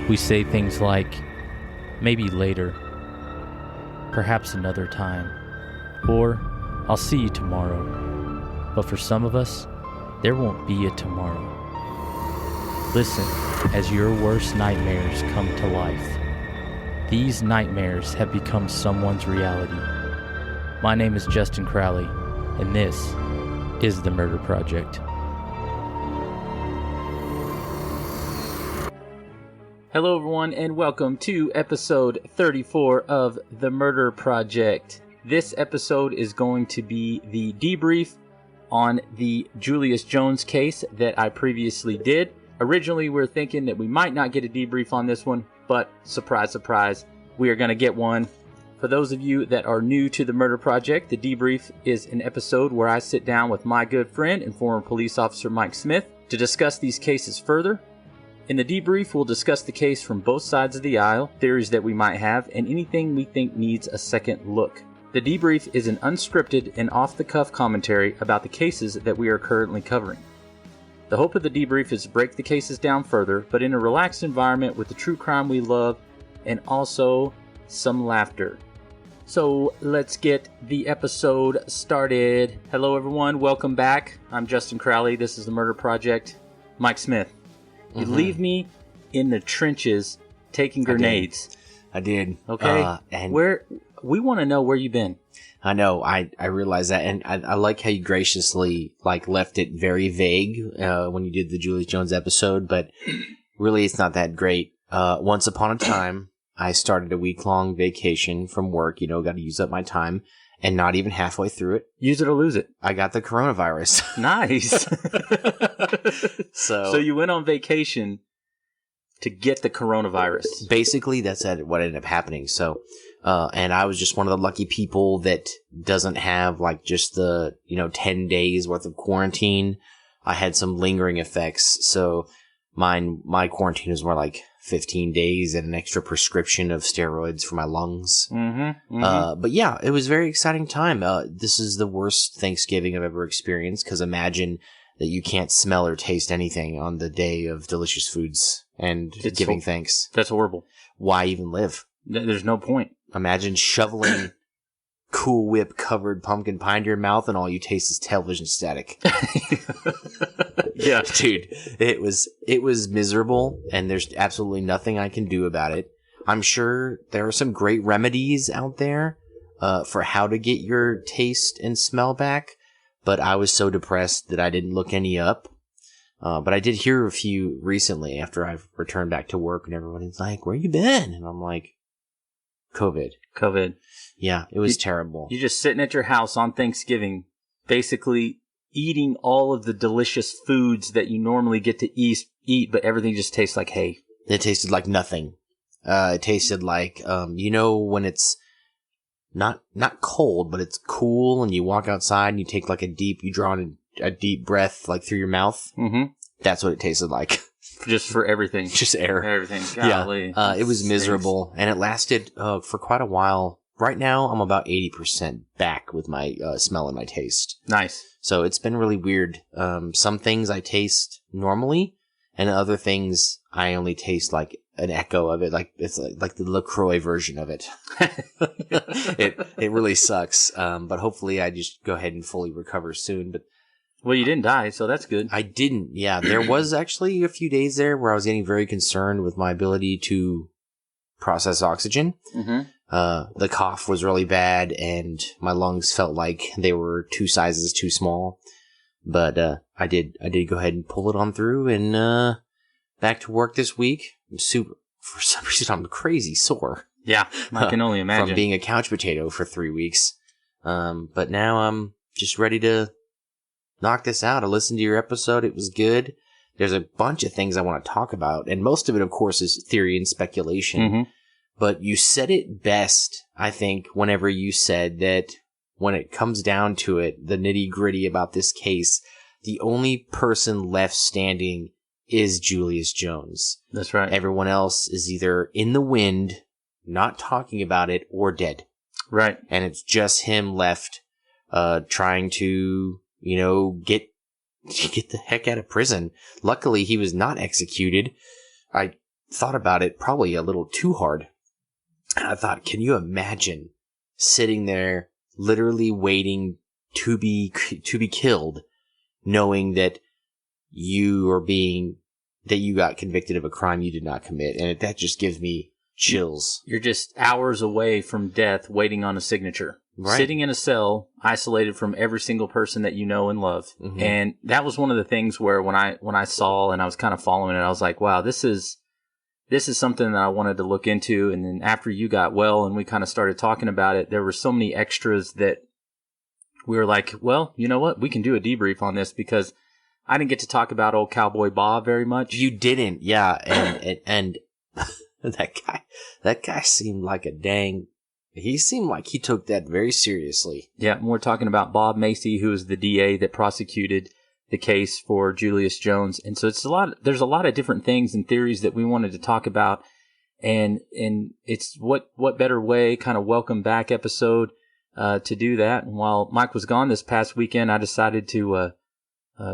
We say things like, maybe later, perhaps another time, or I'll see you tomorrow. But for some of us, there won't be a tomorrow. Listen as your worst nightmares come to life. These nightmares have become someone's reality. My name is Justin Crowley, and this is The Murder Project. Hello everyone, and welcome to episode 34 of The Murder Project. This episode is going to be the debrief on the Julius Jones case that I previously did. Originally, we were thinking that we might not get a debrief on this one, but surprise, surprise, we are going to get one. For those of you that are new to The Murder Project, the debrief is an episode where I sit down with my good friend and former police officer Mike Smith to discuss these cases further. In the debrief, we'll discuss the case from both sides of the aisle, theories that we might have, and anything we think needs a second look. The debrief is an unscripted and off-the-cuff commentary about the cases that we are currently covering. The hope of the debrief is to break the cases down further, but in a relaxed environment with the true crime we love, and also some laughter. So let's get the episode started. Hello everyone, welcome back. I'm Justin Crowley, this is The Murder Project. Mike Smith. You leave me in the trenches taking grenades. I did. Okay. And where we want to know where you've been. I know. I realize that, and I like how you graciously left it very vague when you did the Julius Jones episode. But really, it's not that great. Once upon a time, I started a week-long vacation from work. Got to use up my time, and not even halfway through it, Use it or lose it. I got the coronavirus. Nice. So So you went on vacation to get the coronavirus. basically, that's what ended up happening. So, and I was just one of the lucky people that doesn't have just the 10 days worth of quarantine. I had some lingering effects, so my quarantine was more like 15 days and an extra prescription of steroids for my lungs. But yeah, it was a very exciting time. This is the worst Thanksgiving I've ever experienced, because imagine that you can't smell or taste anything on the day of delicious foods and giving thanks. That's horrible. Why even live? There's no point. Imagine shoveling Cool Whip covered pumpkin pie into your mouth and all you taste is television static. Yeah. Dude, it was miserable, and there's absolutely nothing I can do about it. I'm sure there are some great remedies out there for how to get your taste and smell back, but I was so depressed that I didn't look any up. But I did hear a few recently after I've returned back to work, and everybody's like, "Where you been?" And I'm like, COVID. Yeah, it was terrible. You're just sitting at your house on Thanksgiving, basically eating all of the delicious foods that you normally get to eat, but everything just tastes like hay. It tasted like nothing. It tasted like, when it's not cold, but it's cool, and you walk outside and you take you draw in a deep breath through your mouth. Mm-hmm. That's what it tasted like. Just for everything. Just air. Everything. Golly. Yeah. It was miserable, and it lasted for quite a while. Right now, I'm about 80% back with my smell and my taste. Nice. So it's been really weird. Some things I taste normally, and other things I only taste like an echo of it. It's like the LaCroix version of it. It really sucks. But hopefully I just go ahead and fully recover soon. But well, you didn't die, so that's good. I didn't. Yeah, there was actually a few days there where I was getting very concerned with my ability to process oxygen. Mm-hmm. The cough was really bad, and my lungs felt like they were 2 sizes too small. But I did go ahead and pull it on through, and back to work this week. For some reason, I'm crazy sore. Yeah, I can only imagine. From being a couch potato for 3 weeks. But now I'm just ready to knock this out. I listened to your episode. It was good. There's a bunch of things I want to talk about, and most of it, of course, is theory and speculation. Mm-hmm. But you said it best, I think, whenever you said that when it comes down to it, the nitty-gritty about this case, the only person left standing is Julius Jones. That's right. Everyone else is either in the wind, not talking about it, or dead. Right. And it's just him left trying to, get the heck out of prison. Luckily, he was not executed. I thought about it probably a little too hard. And I thought, can you imagine sitting there literally waiting to be killed, knowing that you got convicted of a crime you did not commit? And that just gives me chills. You're just hours away from death, waiting on a signature. Right. Sitting in a cell, isolated from every single person that you know and love. Mm-hmm. And that was one of the things where when I saw and I was kind of following it, I was like, wow, this is something that I wanted to look into. And then after you got well and we kind of started talking about it, there were so many extras that we were like, well, you know what? We can do a debrief on this, because I didn't get to talk about old Cowboy Bob very much. You didn't, yeah. And that guy seemed like he seemed like he took that very seriously. Yeah, and we're talking about Bob Macy, who is the DA that prosecuted the case for Julius Jones. And so there's a lot of different things and theories that we wanted to talk about. And it's what better way, kind of welcome back episode to do that. And while Mike was gone this past weekend, I decided to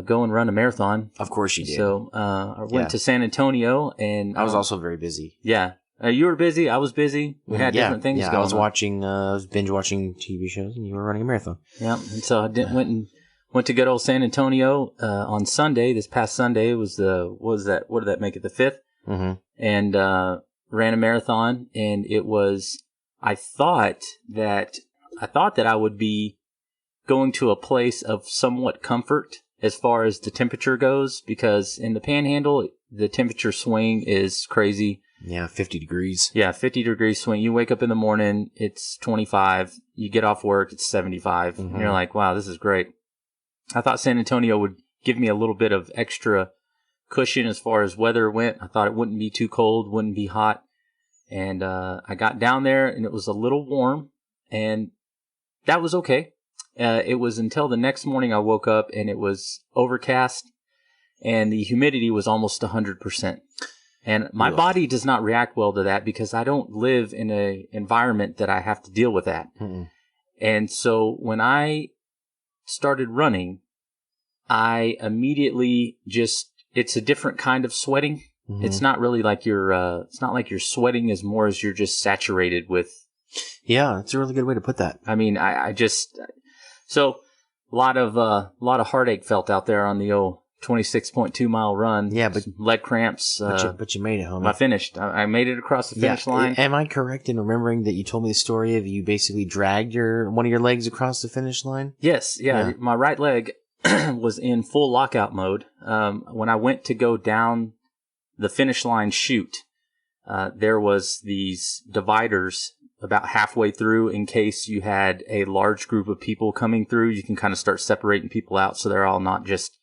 go and run a marathon. Of course you did. So I went to San Antonio, and I was also very busy. Yeah. You were busy. I was busy. We had different things going on. I was binge watching TV shows, and you were running a marathon. Yeah. And so I went to good old San Antonio on Sunday. This past Sunday was what did that make it? The 5th? Mm-hmm. And ran a marathon, and it was, I thought that I would be going to a place of somewhat comfort as far as the temperature goes, because in the Panhandle, the temperature swing is crazy. Yeah, 50 degrees. Yeah, 50 degree swing. You wake up in the morning, it's 25. You get off work, it's 75. Mm-hmm. And you're like, wow, this is great. I thought San Antonio would give me a little bit of extra cushion as far as weather went. I thought it wouldn't be too cold, wouldn't be hot. And I got down there, and it was a little warm, and that was okay. It was until the next morning I woke up, and it was overcast, and the humidity was almost 100%. And my body does not react well to that, because I don't live in an environment that I have to deal with that. Mm-mm. And so when I started running, I immediately it's a different kind of sweating. Mm-hmm. It's not really like it's not like you're sweating as more as you're just saturated with. Yeah, that's a really good way to put that. I mean, so a lot of heartache felt out there on the old 26.2 mile run. Yeah, but leg cramps. But you made it, homie. I finished. I made it across the finish line. Am I correct in remembering that you told me the story of you basically dragged one of your legs across the finish line? Yes. Yeah. My right leg was in full lockout mode. When I went to go down the finish line chute, there was these dividers about halfway through, in case you had a large group of people coming through. You can kind of start separating people out, so they're all not just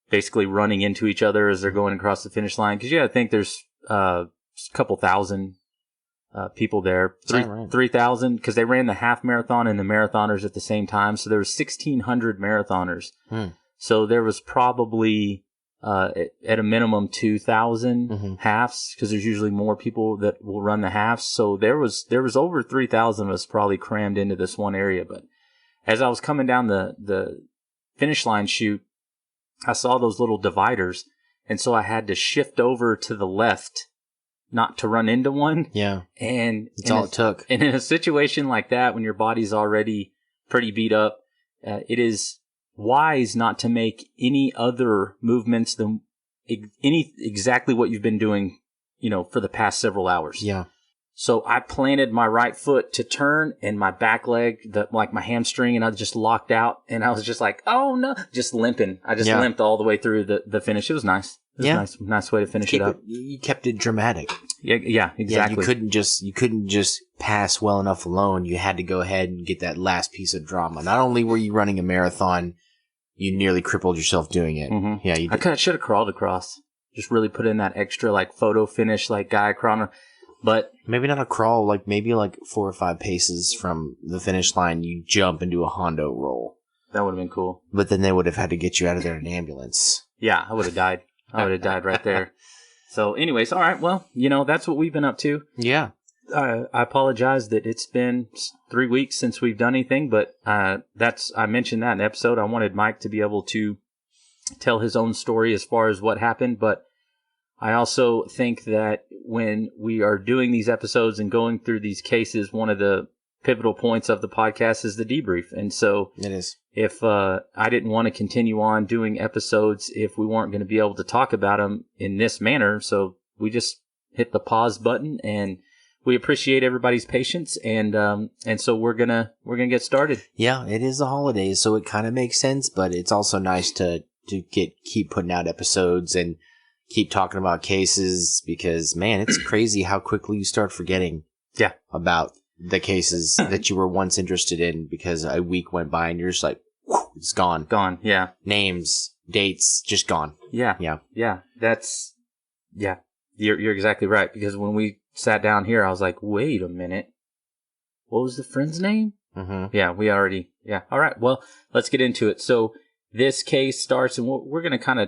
basically running into each other as they're going across the finish line. Because you got to think there's a couple thousand people there, 3,000, because they ran the half marathon and the marathoners at the same time. So there was 1,600 marathoners. So there was probably at a minimum 2,000 halves, because there's usually more people that will run the halves. So there was over 3,000 of us probably crammed into this one area. But as I was coming down the finish line chute, I saw those little dividers, and so I had to shift over to the left, not to run into one. Yeah. And that's all it took. And in a situation like that, when your body's already pretty beat up, it is wise not to make any other movements than exactly what you've been doing, for the past several hours. Yeah. So I planted my right foot to turn, and my back leg, my hamstring, and I just locked out, and I was just like, oh no, just limping. I just limped all the way through the finish. It was nice. It was nice way to finish it up. You kept it dramatic. Yeah, exactly. Yeah, you couldn't just pass well enough alone. You had to go ahead and get that last piece of drama. Not only were you running a marathon, you nearly crippled yourself doing it. Mm-hmm. Yeah, you did. I should have crawled across. Just really put in that extra photo finish, guy crawling. But maybe not a crawl, maybe 4 or 5 paces from the finish line, you jump and do a Hondo roll. That would have been cool. But then they would have had to get you out of there in an ambulance. Yeah, I would have died. I would have died right there. So anyways, all right, well, that's what we've been up to. Yeah. I apologize that it's been 3 weeks since we've done anything, but I mentioned that in the episode. I wanted Mike to be able to tell his own story as far as what happened, but I also think that when we are doing these episodes and going through these cases, one of the pivotal points of the podcast is the debrief. And so it is. If I didn't want to continue on doing episodes if we weren't going to be able to talk about them in this manner, so we just hit the pause button, and we appreciate everybody's patience, and so we're gonna get started. Yeah, it is the holidays, so it kind of makes sense, but it's also nice to keep putting out episodes and keep talking about cases, because man, it's crazy how quickly you start forgetting about the cases that you were once interested in, because a week went by and you're just like, whew, it's gone. Gone, yeah. Names, dates, just gone. Yeah. You're exactly right, because when we sat down here, I was like, wait a minute. What was the friend's name? Mm-hmm. Yeah. All right, well, let's get into it. So this case starts, and we're going to kind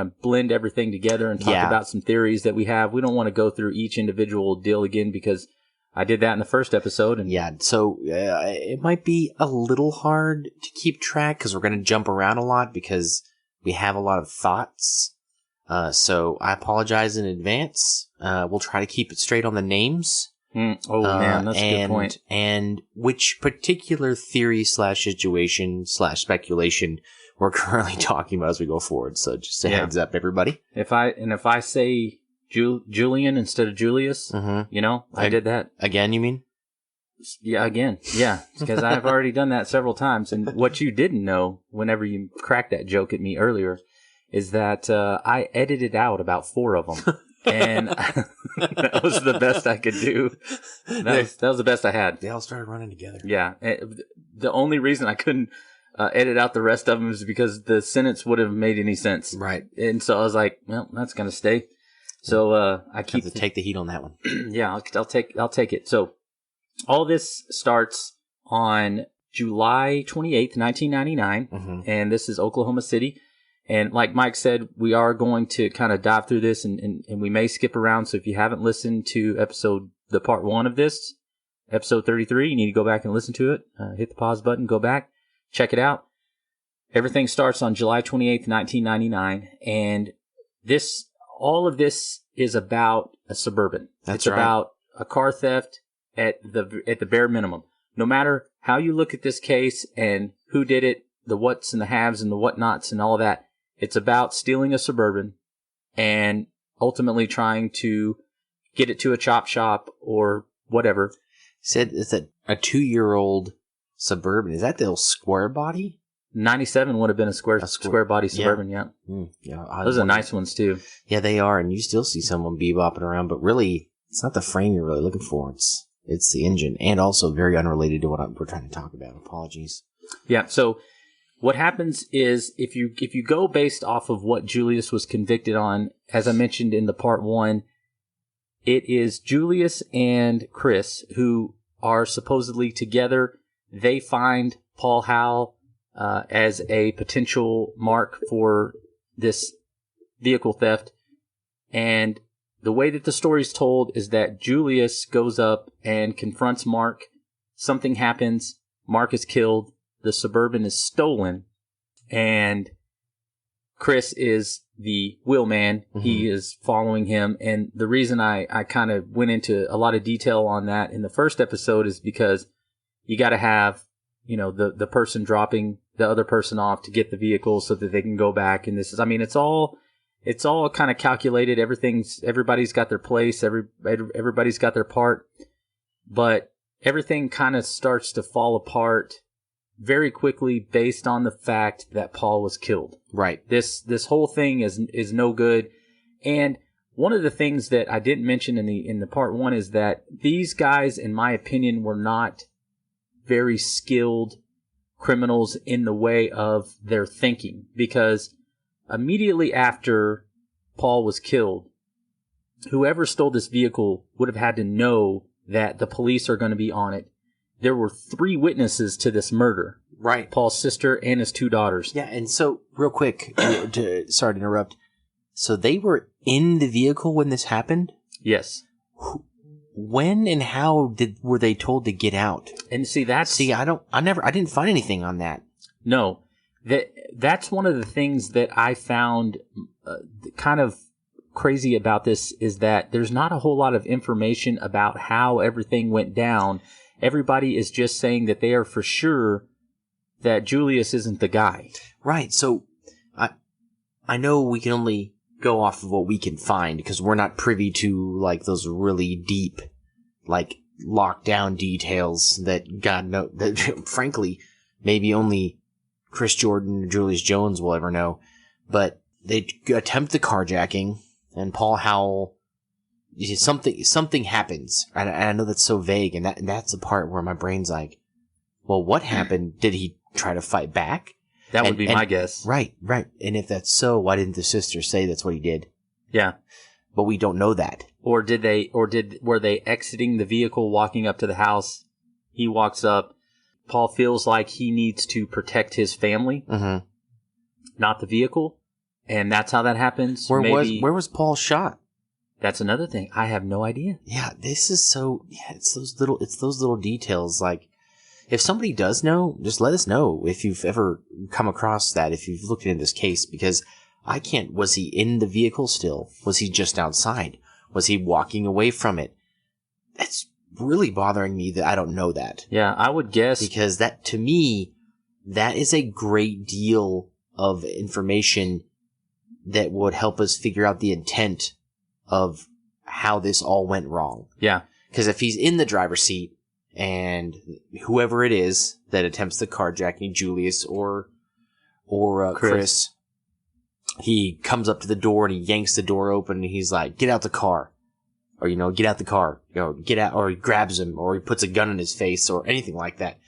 of blend everything together and talk about some theories that we have. We don't want to go through each individual deal again, because I did that in the first episode. And so it might be a little hard to keep track, because we're going to jump around a lot because we have a lot of thoughts. So I apologize in advance. We'll try to keep it straight on the names. Man, that's a good point. And which particular theory / situation / speculation we're currently talking about as we go forward. So just a heads up, everybody. If I say Julian instead of Julius, I did that. Again, you mean? Yeah, again. Yeah, because I've already done that several times. And what you didn't know, whenever you cracked that joke at me earlier, is that I edited out about 4 of them. And that was the best I could do. That was the best I had. They all started running together. Yeah. The only reason I couldn't edit out the rest of them is because the sentence wouldn't have made any sense. Right. And so I was like, well, that's going to stay. So I keep to take the heat on that one. Yeah, I'll take it. So all this starts on July 28th, 1999, and this is Oklahoma City. And like Mike said, we are going to kind of dive through this, and we may skip around. So if you haven't listened to the part 1 of this, episode 33, you need to go back and listen to it. Hit the pause button, go back, check it out. Everything starts on July 28th, 1999, and all of this is about a Suburban. It's about a car theft at the bare minimum. No matter how you look at this case and who did it, the what's and the haves and the whatnots and all that, it's about stealing a Suburban and ultimately trying to get it to a chop shop or whatever. Said it's a 2-year-old Suburban. Is that the old square body? 97 would have been a square body Suburban, yeah. Those are nice ones, too. Yeah, they are, and you still see someone bebopping around, but really, it's not the frame you're really looking for. It's the engine, and also very unrelated to what we're trying to talk about. Apologies. Yeah, so what happens is, if you go based off of what Julius was convicted on, as I mentioned in the part 1, it is Julius and Chris who are supposedly together. They find Paul Howell as a potential mark for this vehicle theft. And the way that the story is told is that Julius goes up and confronts Mark. Something happens. Mark is killed. The Suburban is stolen. And Chris is the wheelman. He is following him. And the reason I kind of went into a lot of detail on that in the first episode is because you got to have, the person dropping the other person off to get the vehicle so that they can go back. And it's all kind of calculated. Everybody's got their place. Everybody's got their part, but everything kind of starts to fall apart very quickly based on the fact that Paul was killed. Right. This whole thing is no good. And one of the things that I didn't mention in the part 1 is that these guys, in my opinion, were not very skilled criminals in the way of their thinking, because immediately after Paul was killed, whoever stole this vehicle would have had to know that the police are going to be on it. There were 3 witnesses to this murder. Right. Paul's sister and his 2 daughters. Yeah, and so, real quick, sorry to interrupt. So they were in the vehicle when this happened? Yes. When and how were they told to get out? And see, I didn't find anything on that. No. That's one of the things that I found kind of crazy about this is that there's not a whole lot of information about how everything went down. Everybody is just saying that they are for sure that Julius isn't the guy. Right. So I know we can only go off of what we can find because we're not privy to like those really deep, like lockdown details that God knows, that frankly, maybe only Chris Jordan or Julius Jones will ever know. But they attempt the carjacking, and Paul Howell, something happens. And I know that's so vague, and that's the part where my brain's like, well, what happened? Did he try to fight back? That would be my guess. Right. And if that's so, why didn't the sister say that's what he did? Yeah. But we don't know that. Were they exiting the vehicle, walking up to the house? He walks up. Paul feels like he needs to protect his family, not the vehicle. And that's how that happens. Where was Paul shot? That's another thing. I have no idea. Yeah, this is so, it's those little details. Like, if somebody does know, just let us know if you've ever come across that, if you've looked into this case, because was he in the vehicle still? Was he just outside? Was he walking away from it? That's really bothering me that I don't know that. Yeah, I would guess. Because that, to me, that is a great deal of information that would help us figure out the intent of how this all went wrong. Yeah. Because if he's in the driver's seat, and whoever it is that attempts the carjacking, Julius or Chris, he comes up to the door and he yanks the door open and he's like, "Get out the car," or get out the car, get out, or he grabs him, or he puts a gun in his face, or anything like that.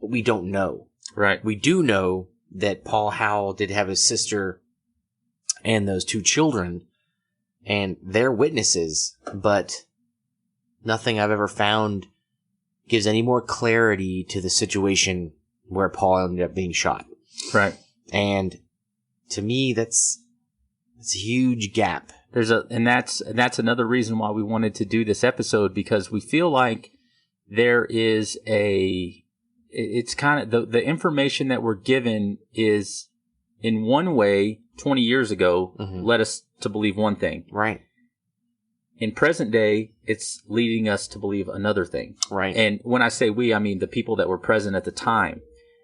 But we don't know. Right. We do know that Paul Howell did have his sister and those two children, and they're witnesses, but nothing I've ever found gives any more clarity to the situation where Paul ended up being shot. Right. And to me, that's a huge gap. That's another reason why we wanted to do this episode, because we feel like there is it's kind of the information that we're given is in one way 20 years ago led us to believe one thing. Right. In present day, it's leading us to believe another thing. Right. And when I say we, I mean the people that were present at the time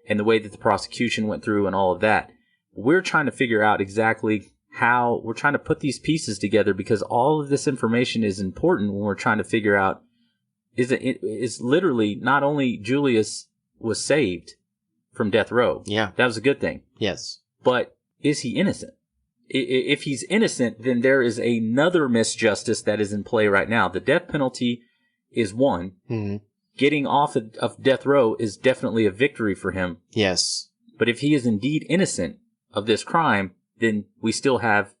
and the way that the prosecution went through and all of that. We're trying to figure out exactly how we're trying to put these pieces together, because all of this information is important when we're trying to figure out is literally not only Julius was saved from death row. Yeah. That was a good thing. Yes. But is he innocent? If he's innocent, then there is another misjustice that is in play right now. The death penalty is one. Mm-hmm. Getting off of death row is definitely a victory for him. Yes. But if he is indeed innocent of this crime, then we still have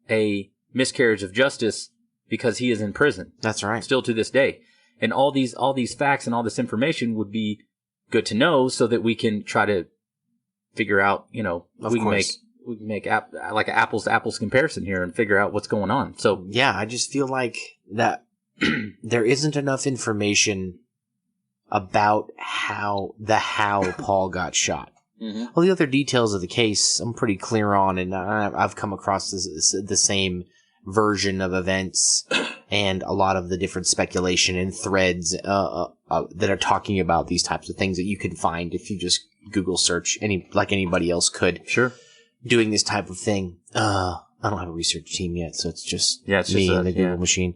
a miscarriage of justice because he is in prison. That's right. Still to this day. And all these facts and all this information would be good to know so that we can try to figure out, we can make like an apples to apples comparison here and figure out what's going on. So yeah, I just feel like that there isn't enough information about how Paul got shot. Mm-hmm. All the other details of the case I'm pretty clear on, and I've come across the same version of events and a lot of the different speculation and threads that are talking about these types of things that you can find if you just Google search like anybody else could. Sure. Doing this type of thing. I don't have a research team yet, so it's just me and the Google machine.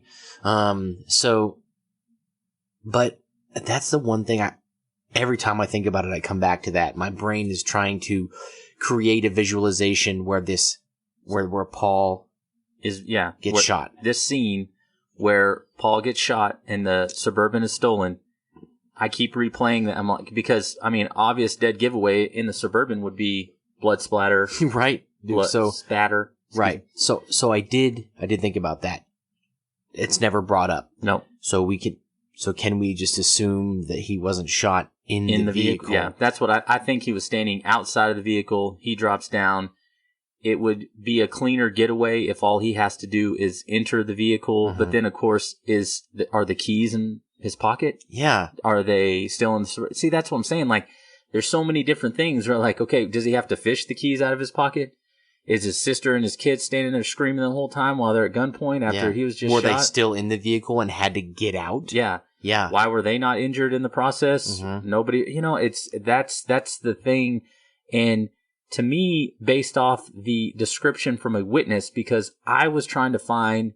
But that's the one thing every time I think about it, I come back to that. My brain is trying to create a visualization where Paul gets shot. This scene where Paul gets shot and the Suburban is stolen, I keep replaying that. I'm like, because obvious dead giveaway in the Suburban would be blood splatter, right? Blood spatter, right? So I did think about that. It's never brought up. No. So can we just assume that he wasn't shot in the vehicle? Yeah, that's what I think. He was standing outside of the vehicle. He drops down. It would be a cleaner getaway if all he has to do is enter the vehicle. Mm-hmm. But then, of course, are the keys in his pocket? Yeah. Are they still in the... See, that's what I'm saying. Like, there's so many different things where, like, okay, does he have to fish the keys out of his pocket? Is his sister and his kids standing there screaming the whole time while they're at gunpoint after he was just Were shot? they still in the vehicle and had to get out? Yeah. Yeah. Why were they not injured in the process? Nobody, that's the thing. And to me, based off the description from a witness, because I was trying to find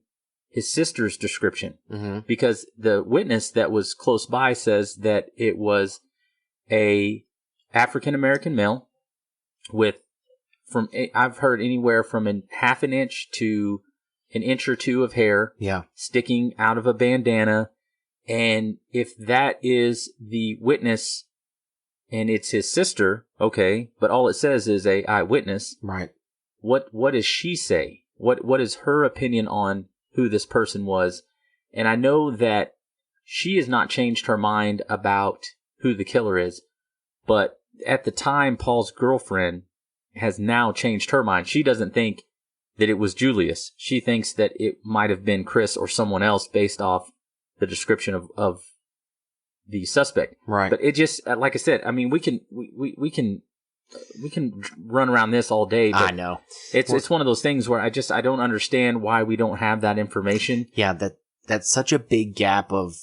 his sister's description, because the witness that was close by says that it was a African-American male with, I've heard anywhere from a half an inch to an inch or two of hair sticking out of a bandana. And if that is the witness and it's his sister, okay, but all it says is a eyewitness. Right. What does she say? What is her opinion on who this person was? And I know that she has not changed her mind about who the killer is, but at the time, Paul's girlfriend has now changed her mind. She doesn't think that it was Julius. She thinks that it might have been Chris or someone else based off the description of the suspect. Right. But it just, like I said, I mean, we can run around this all day. But I know. It's one of those things where I don't understand why we don't have that information. Yeah, that's such a big gap of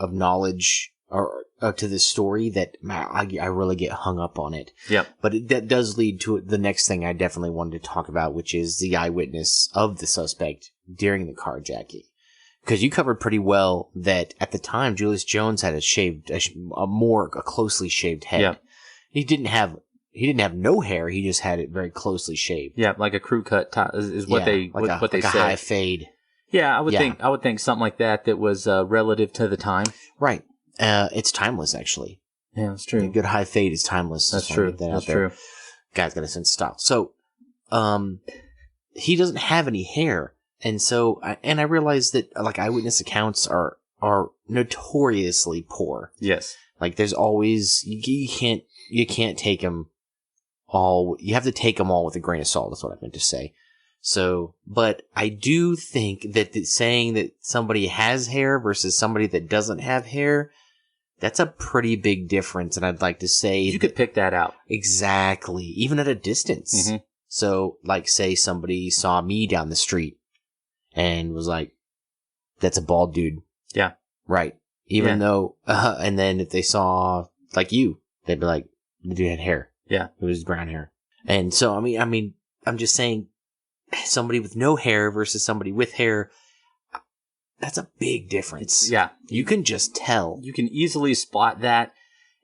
knowledge or to this story that I really get hung up on it. Yep. But that does lead to the next thing I definitely wanted to talk about, which is the eyewitness of the suspect during the carjacking. Because you covered pretty well that at the time, Julius Jones had a closely shaved head. Yeah. He didn't have no hair. He just had it very closely shaved. Yeah, like a crew cut is what they what they like said. A high fade. Yeah, I would think something like that was relative to the time. Right. It's timeless, actually. Yeah, that's true. A good high fade is timeless. That's true. That's true. Guy's got a sense of style. So, he doesn't have any hair. And so, I realize that like eyewitness accounts are notoriously poor. Yes. Like there's always, you can't take them all, you have to take them all with a grain of salt, is what I meant to say. So, but I do think that saying that somebody has hair versus somebody that doesn't have hair, that's a pretty big difference. And I'd like to say you could pick that out. Exactly. Even at a distance. Mm-hmm. So, like say somebody saw me down the street and was like, that's a bald dude. Yeah. Right. Even though, and then if they saw like you, they'd be like, the dude had hair. Yeah. It was brown hair. And so, I mean, I'm just saying somebody with no hair versus somebody with hair, that's a big difference. Yeah. You can just tell. You can easily spot that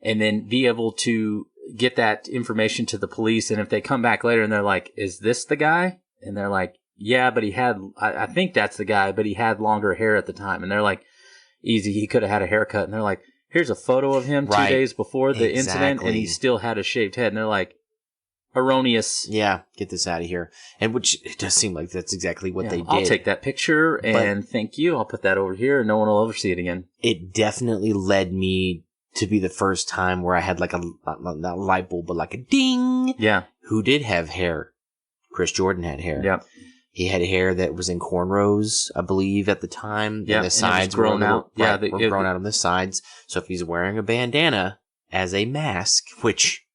and then be able to get that information to the police. And if they come back later and they're like, is this the guy? And they're like, yeah, but I think that's the guy, but he had longer hair at the time. And they're like, easy, he could have had a haircut. And they're like, here's a photo of him 2 days before the incident, and he still had a shaved head. And they're like, erroneous. Yeah, get this out of here. And which it does seem like that's exactly what they did. I'll take that picture and thank you. I'll put that over here and no one will ever see it again. It definitely led me to be the first time where I had like not a light bulb, but like a ding. Yeah. Who did have hair? Chris Jordan had hair. Yeah. He had hair that was in cornrows, I believe, at the time. Yeah, and the sides were grown out. Yeah, they were grown out on the sides. So if he's wearing a bandana as a mask, which,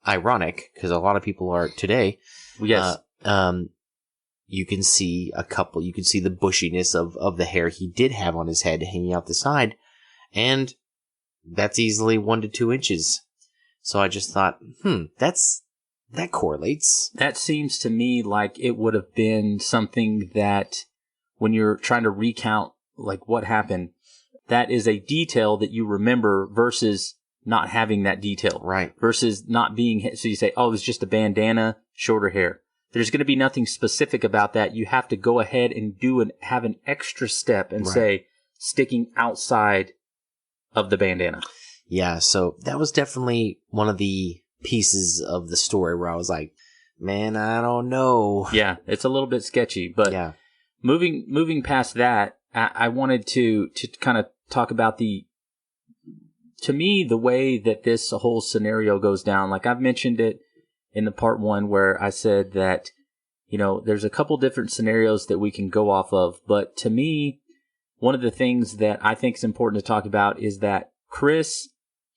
ironic, because a lot of people are today. Yes. You can see the bushiness of the hair he did have on his head hanging out the side. And that's easily 1 to 2 inches. So I just thought, that correlates. That seems to me like it would have been something that when you're trying to recount like what happened, that is a detail that you remember versus not having that detail. Right. Versus not being, so you say, oh, it was just a bandana, shorter hair. There's going to be nothing specific about that. You have to go ahead and have an extra step and say sticking outside of the bandana. Yeah. So that was definitely one of the pieces of the story where I was like, man, I don't know. Yeah, it's a little bit sketchy, but moving past that, I wanted to kind of talk about to me, the way that this whole scenario goes down. Like I've mentioned it in the part 1 where I said that, there's a couple different scenarios that we can go off of, but to me, one of the things that I think is important to talk about is that Chris,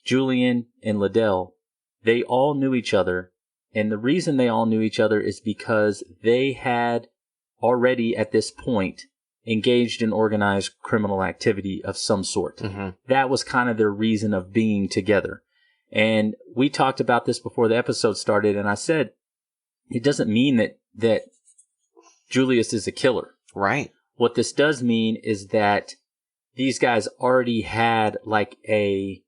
Julian, and Liddell, they all knew each other And the reason they all knew each other is because they had already at this point engaged in organized criminal activity of some sort. Mm-hmm. That was kind of their reason of being together. And we talked about this before the episode started, and I said, it doesn't mean that Julius is a killer. Right. What this does mean is that these guys already had like a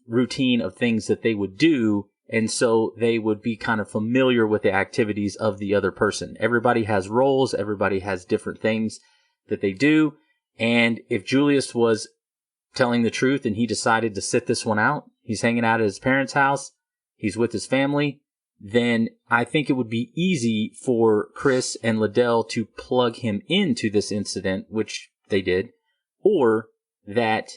routine of things that they would do, and so they would be kind of familiar with the activities of the other person. Everybody has roles, everybody has different things that they do, and if Julius was telling the truth and he decided to sit this one out, he's hanging out at his parents' house, he's with his family, then I think it would be easy for Chris and Liddell to plug him into this incident, which they did, or that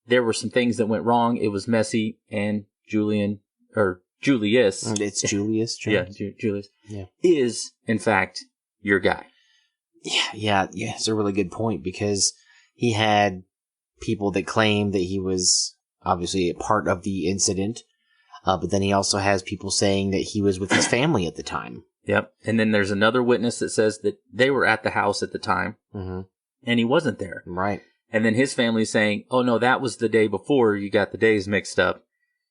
there were some things that went wrong, it was messy, and Julius. It's Julius Jones. Yeah, Julius. Yeah. Is, in fact, your guy. Yeah, it's a really good point, because he had people that claim that he was obviously a part of the incident, but then he also has people saying that he was with his family at the time. Yep. And then there's another witness that says that they were at the house at the time, mm-hmm. and he wasn't there. Right. And then his family's saying, oh, no, that was the day before, you got the days mixed up.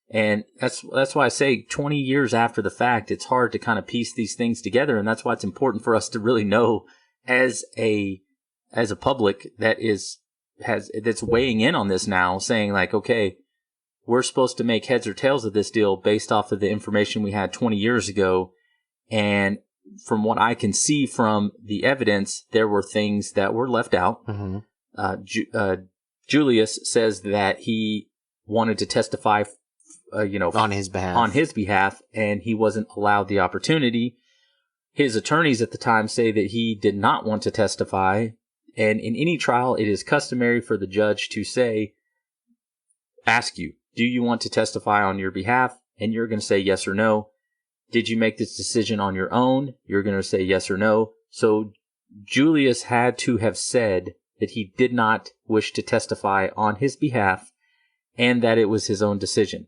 And that's why I say 20 years after the fact, it's hard to kind of piece these things together, and that's why it's important for us to really know as a public that's weighing in on this now, saying like, okay, we're supposed to make heads or tails of this deal based off of the information we had 20 years ago. And from what I can see from the evidence, there were things that were left out. Mm-hmm. Julius says that he wanted to testify, on his behalf, and he wasn't allowed the opportunity. His attorneys at the time say that he did not want to testify. And in any trial, it is customary for the judge to ask you, do you want to testify on your behalf? And you're going to say yes or no. Did you make this decision on your own? You're going to say yes or no. So Julius had to have said that he did not wish to testify on his behalf and that it was his own decision.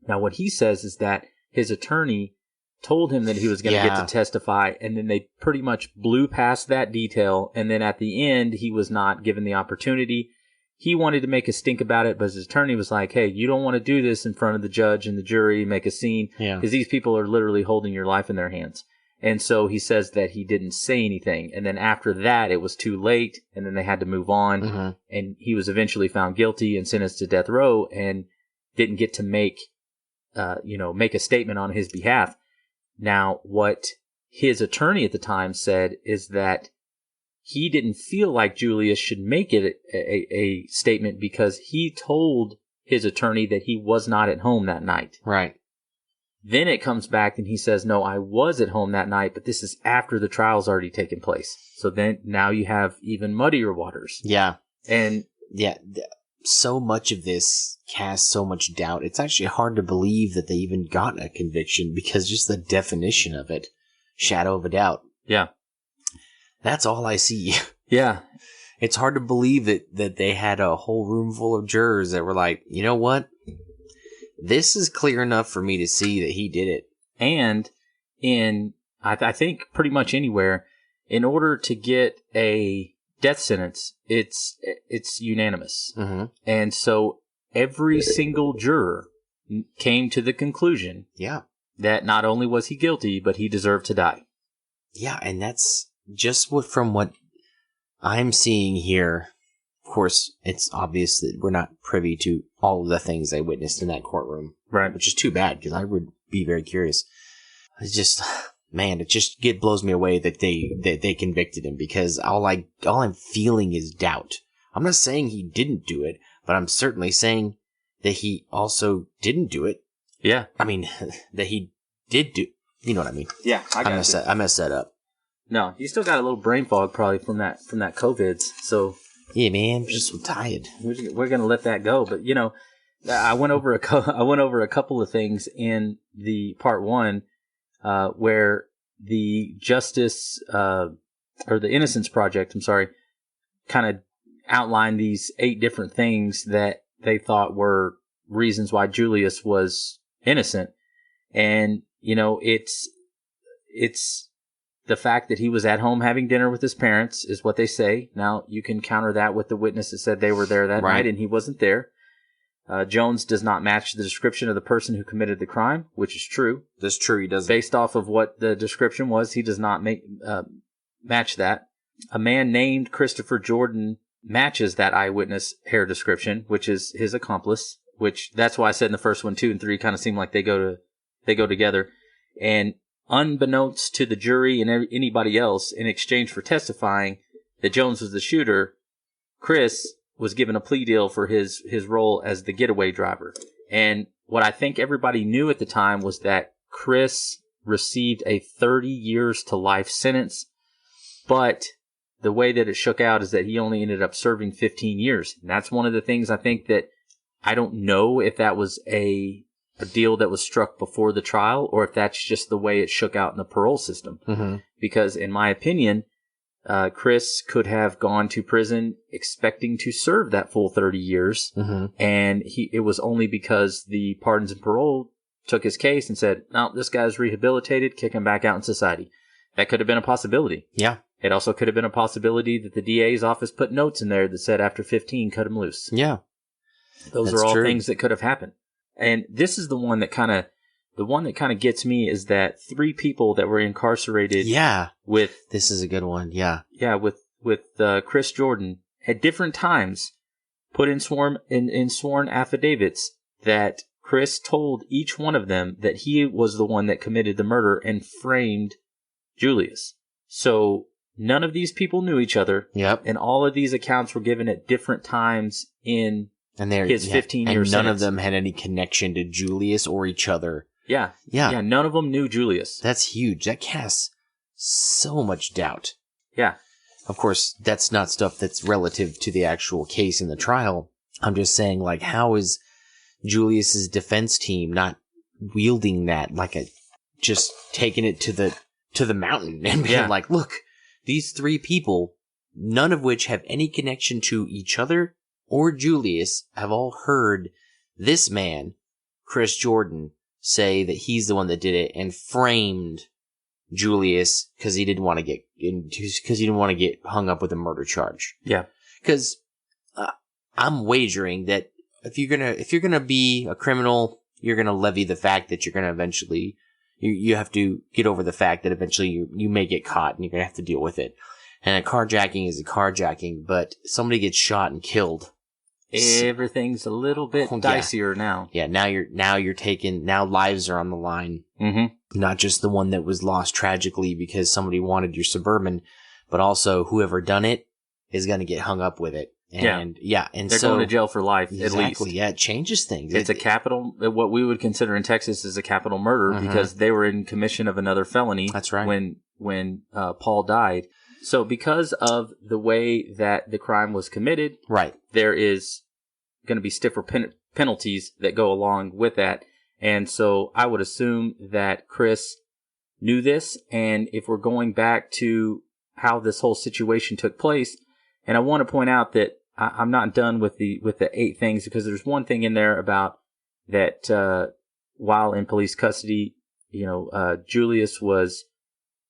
Now, what he says is that his attorney told him that he was going to get to testify, and then they pretty much blew past that detail, and then at the end, he was not given the opportunity. He wanted to make a stink about it, but his attorney was like, hey, you don't want to do this in front of the judge and the jury, make a scene, because these people are literally holding your life in their hands. And so he says that he didn't say anything, and then after that, it was too late, and then they had to move on, mm-hmm. and he was eventually found guilty and sentenced to death row, and didn't get to make a statement on his behalf. Now, what his attorney at the time said is that he didn't feel like Julius should make it a statement because he told his attorney that he was not at home that night. Right. Then it comes back and he says, no, I was at home that night, but this is after the trial's already taken place. So then now you have even muddier waters. Yeah. And so much of this casts so much doubt. It's actually hard to believe that they even got a conviction, because just the definition of it, shadow of a doubt. Yeah. That's all I see. Yeah. It's hard to believe that they had a whole room full of jurors that were like, you know what? This is clear enough for me to see that he did it. And I think pretty much anywhere, in order to get a death sentence, it's unanimous. Mm-hmm. And so every single juror came to the conclusion that not only was he guilty, but he deserved to die. Yeah, and that's just from what I'm seeing here. Of course, it's obvious that we're not privy to all of the things I witnessed in that courtroom. Right. Which is too bad, because I would be very curious. It's just, man, it blows me away that they convicted him, because all I'm feeling is doubt. I'm not saying he didn't do it, but I'm certainly saying that he also didn't do it. Yeah. I mean, that he did do, you know what I mean? Yeah, I messed that up. No, you still got a little brain fog probably from that COVID. So yeah, man, I'm just so tired. We're gonna let that go. But I went over a couple of things in the part one, where the Justice or the Innocence Project, kind of outlined these 8 different things that they thought were reasons why Julius was innocent. And it's the fact that he was at home having dinner with his parents is what they say. Now, you can counter that with the witness that said they were there that night and he wasn't there. Jones does not match the description of the person who committed the crime, which is true. That's true, he doesn't. Based off of what the description was, he does not match that. A man named Christopher Jordan matches that eyewitness hair description, which is his accomplice, which that's why I said in the first one, 2 and 3 kind of seem like they go together. And unbeknownst to the jury and anybody else, in exchange for testifying that Jones was the shooter, Chris was given a plea deal for his role as the getaway driver. And what I think everybody knew at the time was that Chris received a 30 years to life sentence, but the way that it shook out is that he only ended up serving 15 years. And that's one of the things I think that I don't know if that was a deal that was struck before the trial or if that's just the way it shook out in the parole system. Mm-hmm. Because in my opinion, Chris could have gone to prison expecting to serve that full 30 years. Mm-hmm. And it was only because the pardons and parole took his case and said, no, this guy's rehabilitated, kick him back out in society. That could have been a possibility. Yeah. It also could have been a possibility that the DA's office put notes in there that said after 15, cut him loose. Yeah. Those are all things that could have happened. And this is the one that kind of gets me is that 3 people that were incarcerated. Yeah. This is a good one. Yeah. Yeah. With Chris Jordan at different times put in sworn affidavits that Chris told each one of them that he was the one that committed the murder and framed Julius. So none of these people knew each other. Yep. And all of these accounts were given at different times in his 15 years. And none of them had any connection to Julius or each other. Yeah. Yeah. Yeah. None of them knew Julius. That's huge. That casts so much doubt. Yeah. Of course, that's not stuff that's relative to the actual case in the trial. I'm just saying, like, how is Julius's defense team not wielding that, just taking it to the mountain and being like, look, these 3 people, none of which have any connection to each other or Julius, have all heard this man, Chris Jordan, say that he's the one that did it and framed Julius because he didn't want to get hung up with a murder charge. Yeah. Because I'm wagering that if you're gonna be a criminal, you're gonna levy the fact that you're gonna eventually you have to get over the fact that eventually you may get caught and you're gonna have to deal with it. And a carjacking is a carjacking, but somebody gets shot and killed. Everything's a little bit dicier now. Yeah, now lives are on the line. Mm-hmm. Not just the one that was lost tragically because somebody wanted your Suburban, but also whoever done it is going to get hung up with it. And and they're going to jail for life, exactly, at least. Yeah, it changes things. It's a capital, what we would consider in Texas is a capital murder because they were in commission of another felony. That's right. When Paul died. So because of the way that the crime was committed, right, there is going to be stiffer penalties that go along with that. And so I would assume that Chris knew this. And if we're going back to how this whole situation took place, and I want to point out that I'm not done with the 8 things because there's one thing in there about that while in police custody, Julius was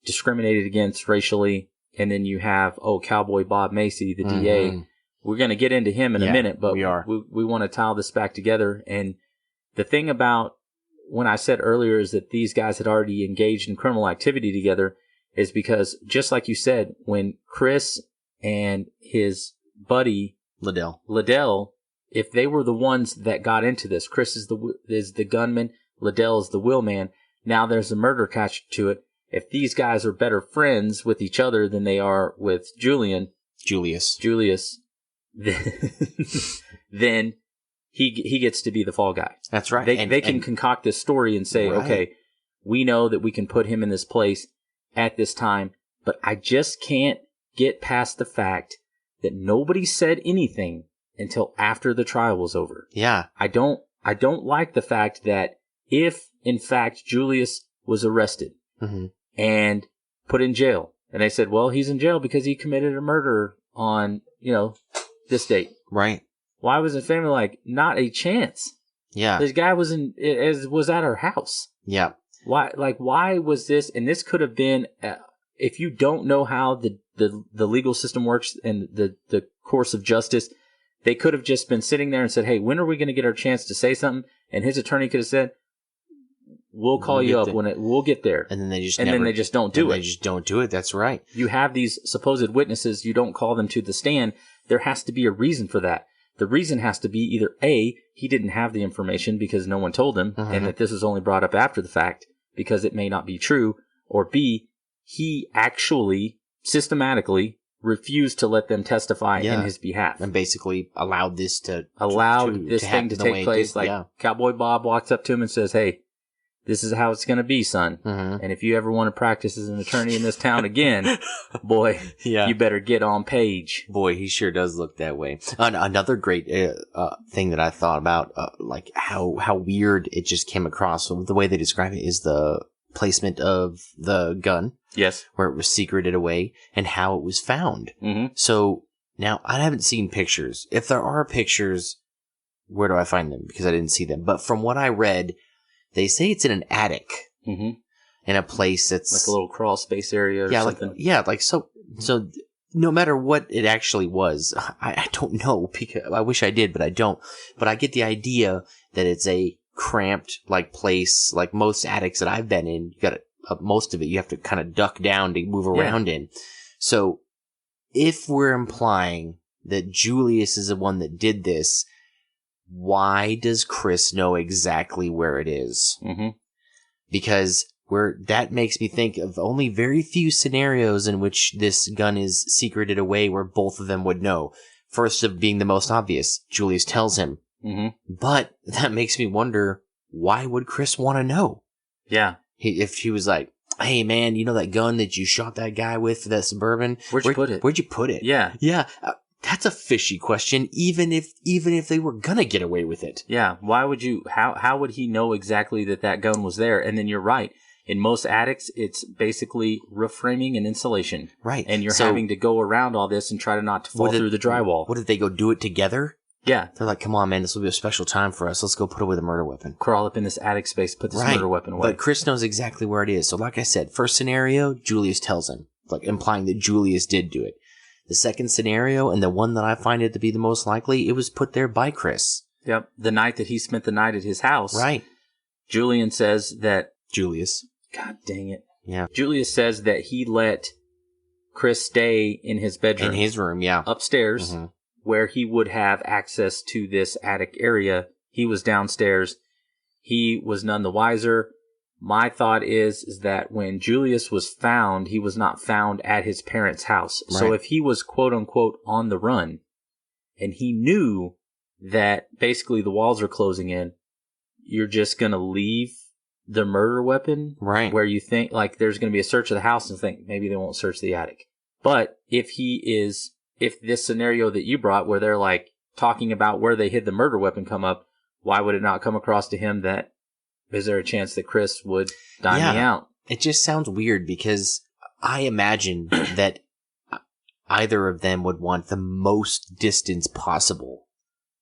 discriminated against racially. And then you have, Cowboy Bob Macy, the DA. We're going to get into him in a minute, but we want to tie this back together. And the thing about when I said earlier is that these guys had already engaged in criminal activity together is because, just like you said, when Chris and his buddy Liddell, if they were the ones that got into this, Chris is the gunman, Liddell is the wheelman. Now there's a murder attached to it. If these guys are better friends with each other than they are with Julius, then he gets to be the fall guy. That's right. They can concoct this story and say, okay, we know that we can put him in this place at this time, but I just can't get past the fact that nobody said anything until after the trial was over. Yeah. I don't like the fact that if, in fact, Julius was arrested and put in jail, and they said, well, he's in jail because he committed a murder on, this date. Right. Why was his family like, not a chance? Yeah. This guy was at our house. Yeah. Why was this? And this could have been, if you don't know how the legal system works and the course of justice, they could have just been sitting there and said, hey, when are we going to get our chance to say something? And his attorney could have said, we'll call you up we'll get there. And then they just don't do it. They just don't do it. That's right. You have these supposed witnesses. You don't call them to the stand. There has to be a reason for that. The reason has to be either A, he didn't have the information because no one told him, and that this was only brought up after the fact because it may not be true, or B, he actually systematically refused to let them testify in his behalf. And basically allowed this thing to take place. Cowboy Bob walks up to him and says, hey, this is how it's going to be, son. And if you ever want to practice as an attorney in this town again, boy, you better get on page. Boy, he sure does look that way. Another great thing that I thought about, like how weird it just came across. So the way they describe it is the placement of the gun. Yes. Where it was secreted away and how it was found. So now I haven't seen pictures. If there are pictures, where do I find them? Because I didn't see them. But from what I read, they say it's in an attic, in a place that's like a little crawl space area or something. So no matter what it actually was, I don't know because I wish I did, but I don't. But I get the idea that it's a cramped like place, like most attics that I've been in. You got most of it you have to kind of duck down to move around in. So if we're implying that Julius is the one that did this, why does Chris know exactly where it is? Because that makes me think of only very few scenarios in which this gun is secreted away where both of them would know. First of being the most obvious, Julius tells him. But that makes me wonder, why would Chris want to know? Yeah. If he was like, hey man, you know that gun that you shot that guy with for that Suburban? Where'd you put it? Where'd you put it? Yeah. Yeah. That's a fishy question, even if they were gonna get away with it. Yeah. Why would you? How would he know exactly that gun was there? And then you're right. In most attics, it's basically roof framing and insulation. Right. And you're having to go around all this and try to not to fall through the drywall. What if they go do it together? Yeah. They're like, come on, man, this will be a special time for us. Let's go put away the murder weapon. Crawl up in this attic space, put this murder weapon away. But Chris knows exactly where it is. So like I said, first scenario, Julius tells him, like implying that Julius did do it. The second scenario, and the one that I find it to be the most likely, it was put there by Chris. Yep. The night that he spent the night at his house. Right. Julian says that... Julius. God dang it. Yeah. Julius says that he let Chris stay in his bedroom. In his room, yeah. Upstairs, where he would have access to this attic area. He was downstairs. He was none the wiser. My thought is that when Julius was found, he was not found at his parents' house. Right. So if he was quote unquote on the run and he knew that basically the walls are closing in, you're just going to leave the murder weapon right where you think like there's going to be a search of the house and think maybe they won't search the attic. But if this scenario that you brought where they're like talking about where they hid the murder weapon come up, why would it not come across to him that is there a chance that Chris would dime me out? It just sounds weird because I imagine that either of them would want the most distance possible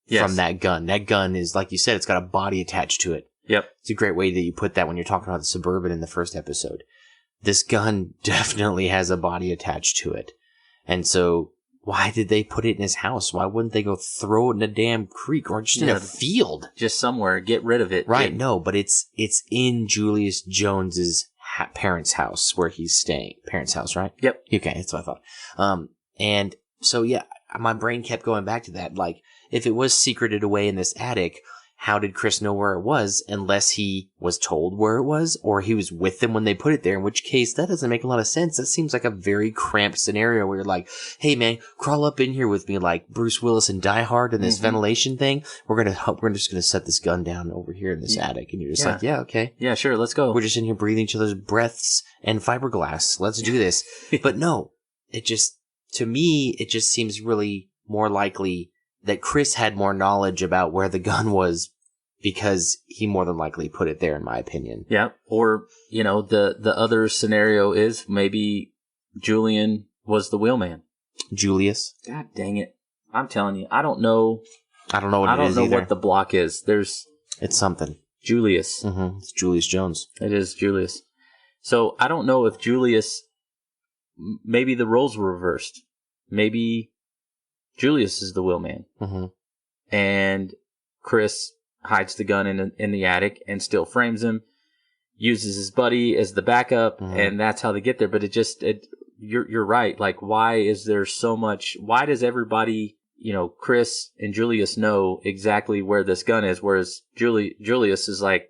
from that gun. That gun is, like you said, it's got a body attached to it. Yep. It's a great way that you put that when you're talking about the Suburban in the first episode. This gun definitely has a body attached to it. And so why did they put it in his house? Why wouldn't they go throw it in a damn creek or just in a field? Just somewhere. Get rid of it. Right. No, but it's in Julius Jones's parents' house where he's staying. Parents' house, right? Yep. Okay, that's what I thought. And so, yeah, my brain kept going back to that. Like, if it was secreted away in this attic, how did Chris know where it was unless he was told where it was or he was with them when they put it there, in which case that doesn't make a lot of sense. That seems like a very cramped scenario where you're like, hey man, crawl up in here with me like Bruce Willis and Die Hard and this ventilation thing. We're just going to set this gun down over here in this attic. And you're just like, yeah, okay. Yeah, sure. Let's go. We're just in here breathing each other's breaths and fiberglass. Let's do this. But no, to me, it just seems really more likely that Chris had more knowledge about where the gun was because he more than likely put it there, in my opinion. Yeah. Or, the other scenario is maybe Julian was the wheelman. Julius? God dang it. I'm telling you, I don't know. I don't know what it is either. I don't know what the block is. It's something. Julius. Mm-hmm. It's Julius Jones. It is Julius. So I don't know if Julius, maybe the roles were reversed. Maybe Julius is the wheelman. Mm-hmm. And Chris hides the gun in the attic and still frames him, uses his buddy as the backup, and that's how they get there. But you're right. Like, why is there so much? Why does everybody, Chris and Julius know exactly where this gun is, whereas Julius is like,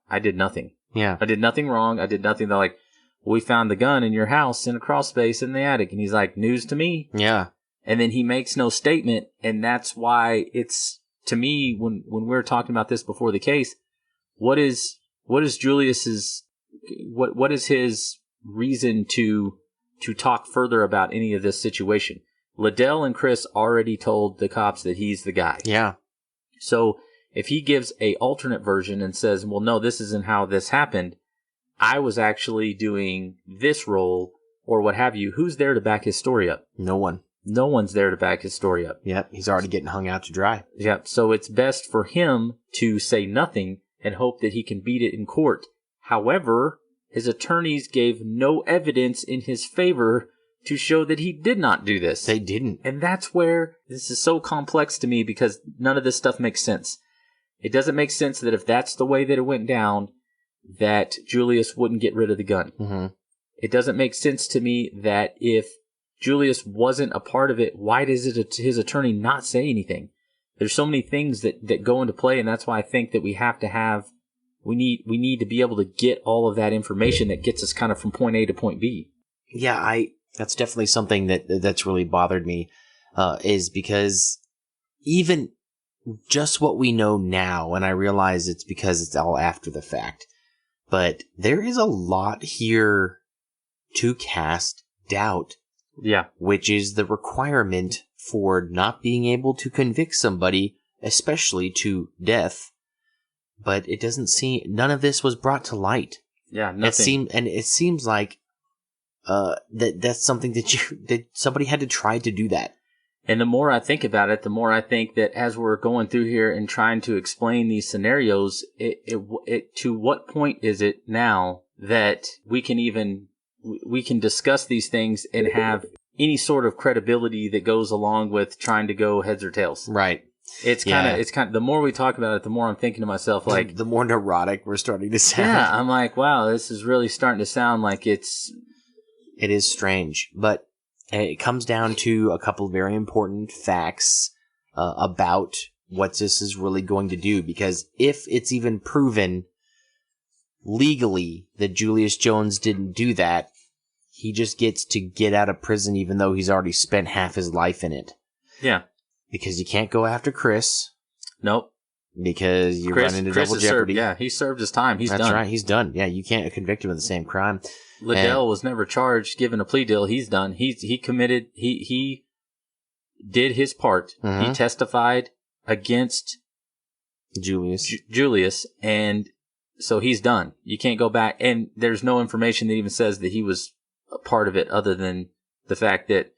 I did nothing. Yeah, I did nothing wrong. I did nothing. They're like, we found the gun in your house in a crawl space in the attic, and he's like, news to me. Yeah, and then he makes no statement, and that's why it's. To me, when we were talking about this before the case, what is Julius's what is his reason to talk further about any of this situation? Liddell and Chris already told the cops that he's the guy. Yeah. So if he gives a alternate version and says, "Well, no, this isn't how this happened. I was actually doing this role," or what have you, who's there to back his story up? No one. No one's there to back his story up. Yep, he's already getting hung out to dry. Yep, so it's best for him to say nothing and hope that he can beat it in court. However, his attorneys gave no evidence in his favor to show that he did not do this. They didn't. And that's where this is so complex to me, because none of this stuff makes sense. It doesn't make sense that if that's the way that it went down, that Julius wouldn't get rid of the gun. Mm-hmm. It doesn't make sense to me that if Julius wasn't a part of it, why does his attorney not say anything? There's so many things that go into play, and that's why I think that we need to be able to get all of that information that gets us kind of from point A to point B. Yeah, that's definitely something that's really bothered me, is because even just what we know now, and I realize it's because it's all after the fact, but there is a lot here to cast doubt. Yeah. Which is the requirement for not being able to convict somebody, especially to death. But it doesn't seem, none of this was brought to light. Yeah, nothing. It seems like that's something that somebody had to try to do that. And the more I think about it, the more I think that as we're going through here and trying to explain these scenarios, it to what point is it now that we can discuss these things and have any sort of credibility that goes along with trying to go heads or tails. Right. It's kind of, the more we talk about it, the more I'm thinking to myself, like, the more neurotic we're starting to sound. Yeah, I'm like, wow, this is really starting to sound like it is strange, but it comes down to a couple of very important facts about what this is really going to do, because if it's even proven legally that Julius Jones didn't do that, he just gets to get out of prison even though he's already spent half his life in it. Yeah. Because you can't go after Chris. Nope. Because you run into double jeopardy. He served his time. He's done. That's right. He's done. Yeah, you can't convict him of the same crime. Liddell was never charged, given a plea deal. He's done. He committed. He did his part. Mm-hmm. He testified against Julius, and so he's done. You can't go back, and there's no information that even says that he was a part of it, other than the fact that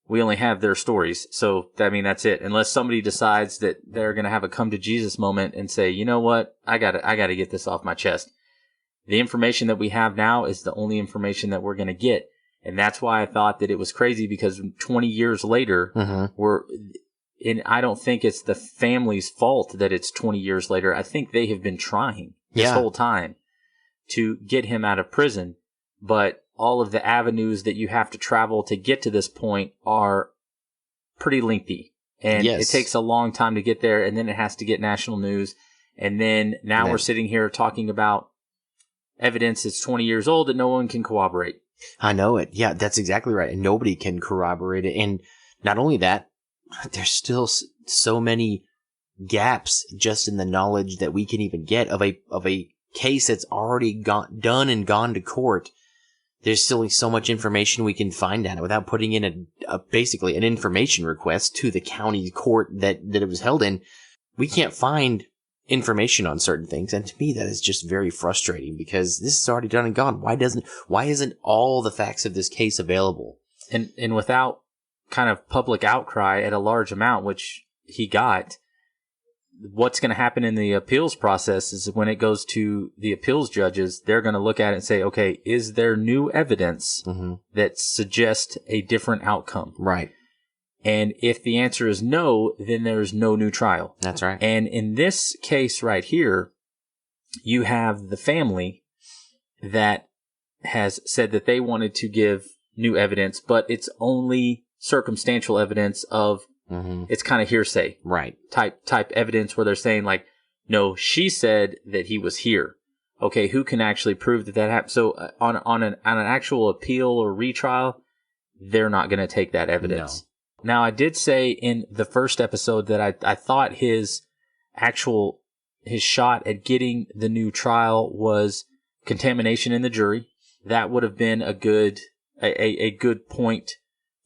we only have their stories. So, that's it. Unless somebody decides that they're going to have a come to Jesus moment and say, you know what, I got to get this off my chest. The information that we have now is the only information that we're going to get. And that's why I thought that it was crazy, because 20 years later, and I don't think it's the family's fault that it's 20 years later. I think they have been trying this whole time to get him out of prison. But all of the avenues that you have to travel to get to this point are pretty lengthy. And it takes a long time to get there, and then it has to get national news. And then now we're sitting here talking about evidence that's 20 years old that no one can corroborate. I know it. Yeah, that's exactly right. And nobody can corroborate it. And not only that, there's still so many gaps just in the knowledge that we can even get of a case that's already done and gone to court. There's still so much information we can find out without putting in basically an information request to the county court that it was held in. We can't find information on certain things, and to me that is just very frustrating, because this is already done and gone. Why isn't all the facts of this case available? And without kind of public outcry at a large amount, which he got, what's going to happen in the appeals process is when it goes to the appeals judges, they're going to look at it and say, okay, is there new evidence that suggests a different outcome? Right. And if the answer is no, then there's no new trial. That's right. And in this case right here, you have the family that has said that they wanted to give new evidence, but it's only circumstantial evidence of it's kind of hearsay, right? Type evidence where they're saying like, no, she said that he was here. Okay, who can actually prove that happened? So on an actual appeal or retrial, they're not going to take that evidence. No. Now, I did say in the first episode that I thought his shot at getting the new trial was contamination in the jury. That would have been a good point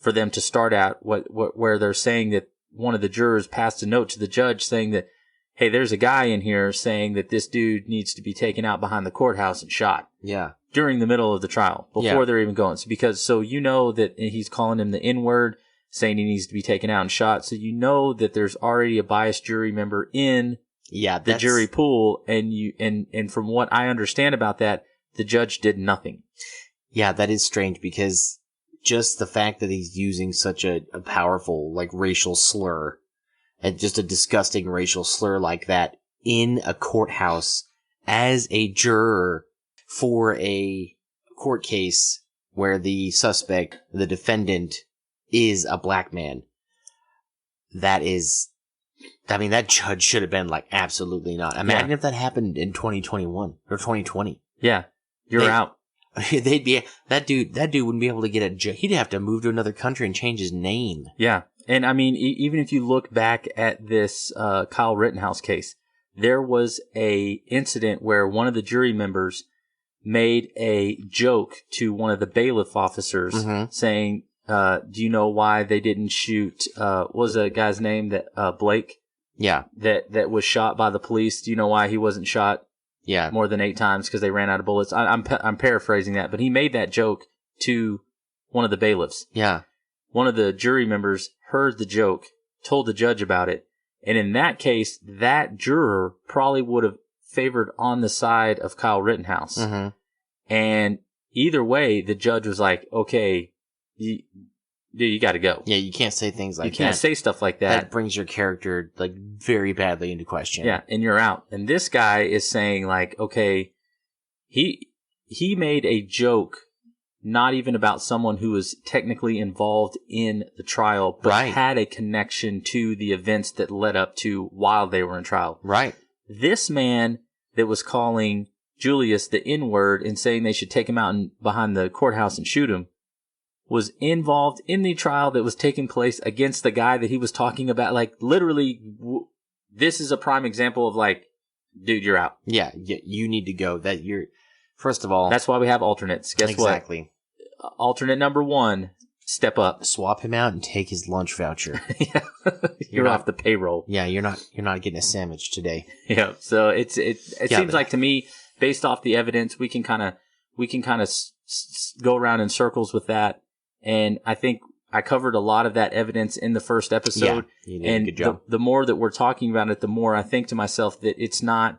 for them to start at, where they're saying that one of the jurors passed a note to the judge saying that, hey, there's a guy in here saying that this dude needs to be taken out behind the courthouse and shot. Yeah. During the middle of the trial, before they're even going. So you know that he's calling him the N-word, saying he needs to be taken out and shot. So you know that there's already a biased jury member in the jury pool, and from what I understand about that, the judge did nothing. Yeah, that is strange because just the fact that he's using such a powerful, like, racial slur, and just a disgusting racial slur like that in a courthouse as a juror for a court case where the suspect, the defendant, is a black man. That judge should have been like, absolutely not. Imagine if that happened in 2021 or 2020. Yeah, you're out. That dude wouldn't be able to get a job. He'd have to move to another country and change his name. Yeah. And I mean, even if you look back at this Kyle Rittenhouse case, there was a incident where one of the jury members made a joke to one of the bailiff officers saying, do you know why they didn't shoot, what was the guy's name that, Blake? Yeah. That was shot by the police. Do you know why he wasn't shot? Yeah. More than 8 times because they ran out of bullets. I'm paraphrasing that, but he made that joke to one of the bailiffs. Yeah. One of the jury members heard the joke, told the judge about it, and in that case, that juror probably would have favored on the side of Kyle Rittenhouse. And either way, the judge was like, okay, you got to go. Yeah, you can't say things like that. You can't say stuff like that. That brings your character like very badly into question. Yeah, and you're out. And this guy is saying like, okay, he made a joke, not even about someone who was technically involved in the trial, but had a connection to the events that led up to while they were in trial. Right. This man that was calling Julius the N-word and saying they should take him out behind the courthouse and shoot him was involved in the trial that was taking place against the guy that he was talking about. Like, literally, this is a prime example of like, dude, you're out. Yeah, you need to go. First of all, that's why we have alternates. Guess what? Exactly. Alternate number 1, step up. Swap him out and take his lunch voucher. You're off the payroll. Yeah, you're not getting a sandwich today. Yeah. So it seems like to me, based off the evidence, we can kind of go around in circles with that. And I think I covered a lot of that evidence in the first episode. Yeah, you did a good job. The more that we're talking about it, the more I think to myself that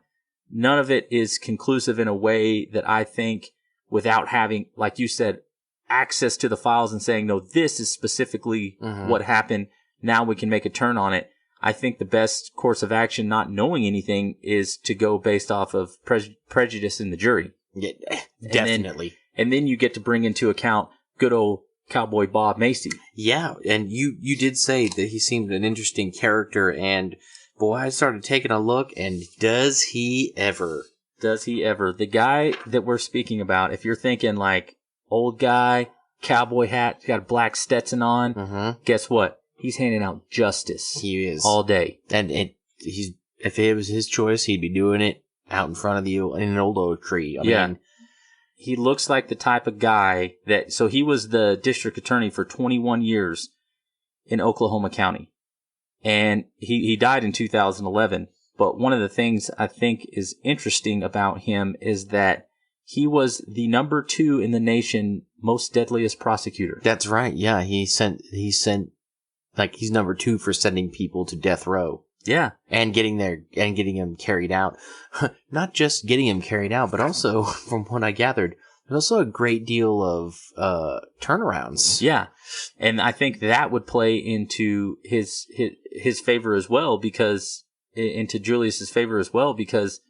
none of it is conclusive in a way that I think without having, like you said, access to the files and saying, no, this is specifically what happened. Now we can make a turn on it. I think the best course of action, not knowing anything, is to go based off of prejudice in the jury. Yeah, definitely. And then you get to bring into account good old Cowboy Bob Macy. Yeah, and you did say that he seemed an interesting character, and boy, I started taking a look, and does he ever. Does he ever. The guy that we're speaking about, if you're thinking like old guy, cowboy hat, got a black Stetson on, guess what? He's handing out justice. He is. All day. And if it was his choice, he'd be doing it out in front of you in an old oak tree. I mean, he looks like the type of guy so he was the district attorney for 21 years in Oklahoma County. And he died in 2011. But one of the things I think is interesting about him is that he was the number 2 in the nation most deadliest prosecutor. That's right. Yeah, he sent like he's number 2 for sending people to death row. Yeah. And getting him carried out. Not just getting him carried out, but also, from what I gathered, there's also a great deal of turnarounds. Yeah. And I think that would play into his favor as well, into Julius's favor as well, because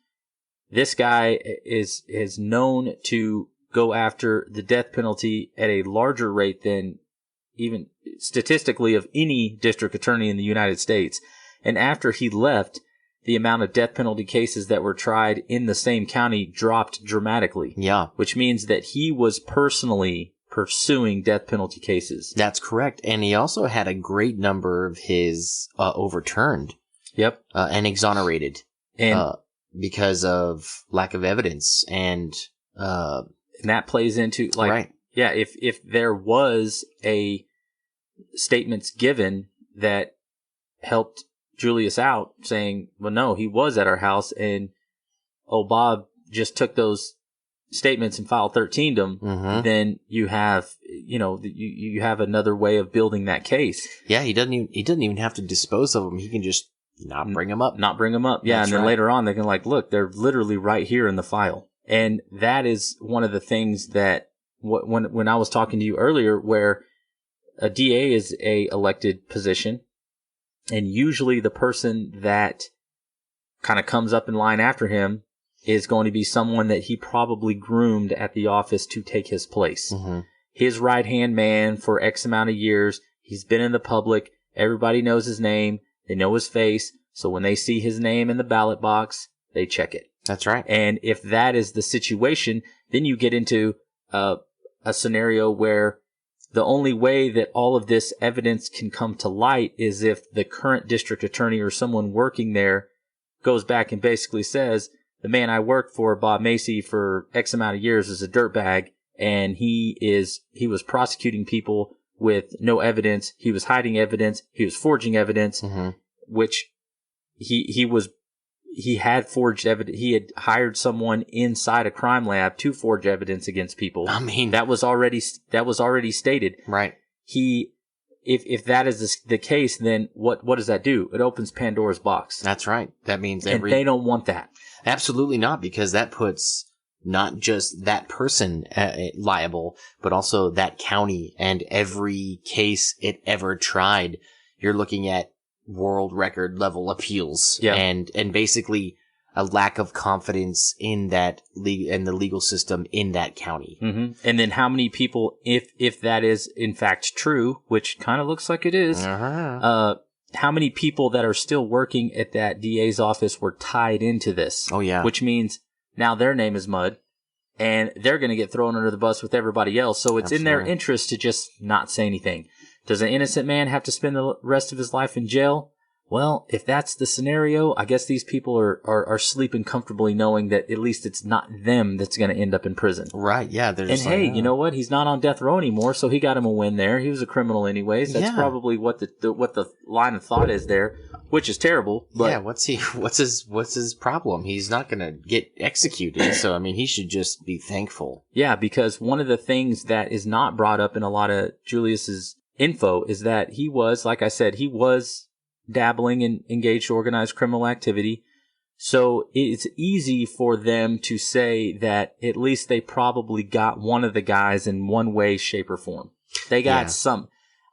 this guy is known to go after the death penalty at a larger rate than even statistically of any district attorney in the United States. And after he left, the amount of death penalty cases that were tried in the same county dropped dramatically. Yeah. Which means that he was personally pursuing death penalty cases. That's correct. And he also had a great number of his overturned. Yep. And exonerated. And because of lack of evidence. And that plays into, like, right. Yeah, if there was a statements given that helped Julius out, saying, well, no, he was at our house, and Bob just took those statements and file 13'd them, then you have, you have another way of building that case. Yeah, he doesn't even have to dispose of them. He can just not bring them up. Not bring them up. Yeah, That's and then right. later on they can, like, look, they're literally right here in the file. And that is one of the things that when I was talking to you earlier, where a DA is a elected position, and usually the person that kind of comes up in line after him is going to be someone that he probably groomed at the office to take his place. His right-hand man for X amount of years. He's been in the public. Everybody knows his name. They know his face. So when they see his name in the ballot box, they check it. That's right. And if that is the situation, then you get into a scenario where the only way that all of this evidence can come to light is if the current district attorney or someone working there goes back and basically says, the man I worked for, Bob Macy, for X amount of years is a dirtbag, and he was prosecuting people with no evidence. He was hiding evidence. He was forging evidence, which he had forged evidence. He had hired someone inside a crime lab to forge evidence against people. I mean, that was already stated. Right. If that is the case, then what does that do? It opens Pandora's box. That's right. That means and they don't want that. Absolutely not, because that puts not just that person liable, but also that county and every case it ever tried. You're looking at world record level appeals, and basically a lack of confidence in that in the legal system in that county. And then how many people, if that is in fact true, which kind of looks like it is, how many people that are still working at that DA's office were tied into this? Oh yeah, which means now their name is mud, and they're going to get thrown under the bus with everybody else. So it's in their interest to just not say anything. Does an innocent man have to spend the rest of his life in jail? Well, if that's the scenario, I guess these people are sleeping comfortably knowing that at least it's not them that's going to end up in prison. Right, yeah. And hey, you know what? He's not on death row anymore, so he got him a win there. He was a criminal anyways. That's probably what the line of thought is there, which is terrible. But yeah, what's his problem? He's not going to get executed, so I mean, he should just be thankful. Yeah, because one of the things that is not brought up in a lot of Julius's info is that he was, like I said, he was dabbling in engaged organized criminal activity. So it's easy for them to say that at least they probably got one of the guys in one way, shape, or form. They got some.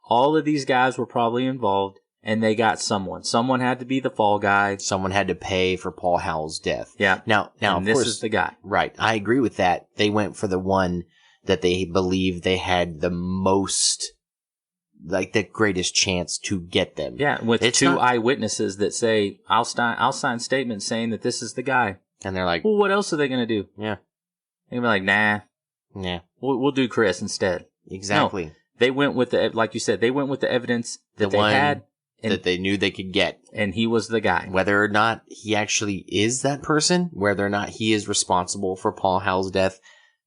All of these guys were probably involved, and they got someone. Someone had to be the fall guy. Someone had to pay for Paul Howell's death. Yeah. Now, and this is the guy. Right. I agree with that. They went for the one that they believed they had the most, like, the greatest chance to get them. Yeah, with two eyewitnesses that say, I'll sign statements saying that this is the guy. And they're like, well, what else are they going to do? Yeah. They're going to be like, nah. Yeah. We'll do Chris instead. Exactly. No, they went with like you said, they went with the evidence that they had. That they knew they could get. And he was the guy. Whether or not he actually is that person, whether or not he is responsible for Paul Howell's death,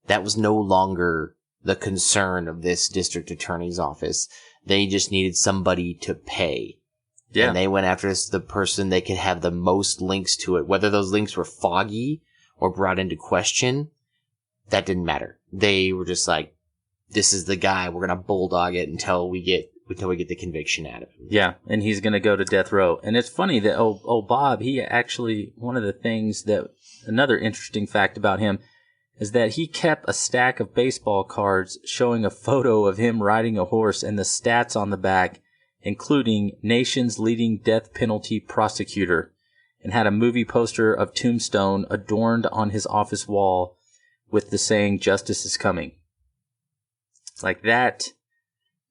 that was no longer the concern of this district attorney's office. They just needed somebody to pay. Yeah. And they went after the person they could have the most links to it. Whether those links were foggy or brought into question, that didn't matter. They were just like, this is the guy. We're going to bulldog it until we get until we get the conviction out of him. Yeah, and he's going to go to death row. And it's funny that, Bob, he actually, one of the things that, another interesting fact about him is that he kept a stack of baseball cards showing a photo of him riding a horse and the stats on the back, including nation's leading death penalty prosecutor, and had a movie poster of Tombstone adorned on his office wall with the saying, "Justice is coming." Like that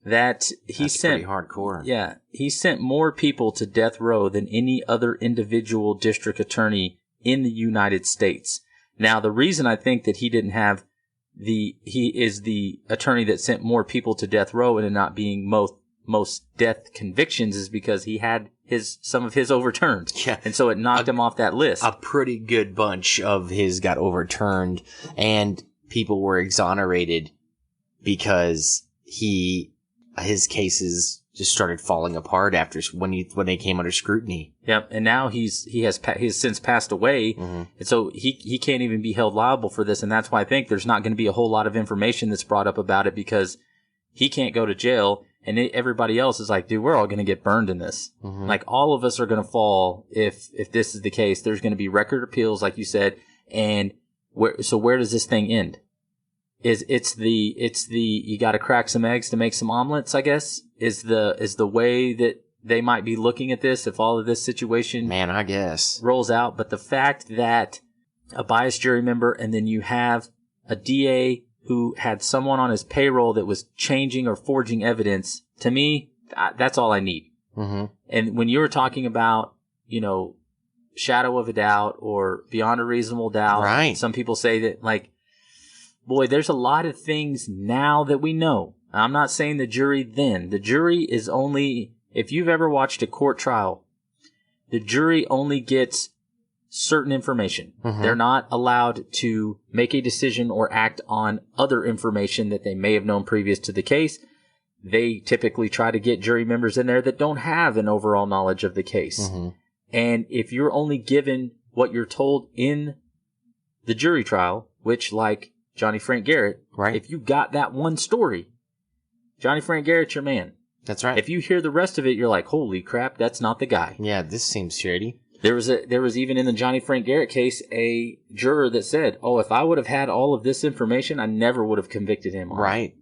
he That's sent pretty hardcore. Yeah, he sent more people to death row than any other individual district attorney in the United States. Now, the reason I think that he didn't have he is the attorney that sent more people to death row and not being most death convictions is because he had some of his overturned. Yeah. And so it knocked him off that list. A pretty good bunch of his got overturned, and people were exonerated because his cases just started falling apart after when they came under scrutiny. Yep, and now he has since passed away, and so he can't even be held liable for this, and that's why I think there's not going to be a whole lot of information that's brought up about it because he can't go to jail, and everybody else is like, dude, we're all going to get burned in this. Like, all of us are going to fall if this is the case. There's going to be record appeals, like you said, and where does this thing end? It's the you got to crack some eggs to make some omelets, I guess, is the way that they might be looking at this if all of this situation, man, I guess, rolls out. But the fact that a biased jury member and then you have a DA who had someone on his payroll that was changing or forging evidence, to me, that's all I need. And when you were talking about, shadow of a doubt or beyond a reasonable doubt, right? Some people say that, like, boy, there's a lot of things now that we know. I'm not saying the jury then. The jury is only, if you've ever watched a court trial, the jury only gets certain information. They're not allowed to make a decision or act on other information that they may have known previous to the case. They typically try to get jury members in there that don't have an overall knowledge of the case. And if you're only given what you're told in the jury trial, which, like Johnny Frank Garrett, right? If you got that one story, Johnny Frank Garrett's your man. That's right. If you hear the rest of it, you're like, holy crap, that's not the guy. Yeah, this seems shady. There was even in the Johnny Frank Garrett case a juror that said, "Oh, if I would have had all of this information, I never would have convicted him." Right.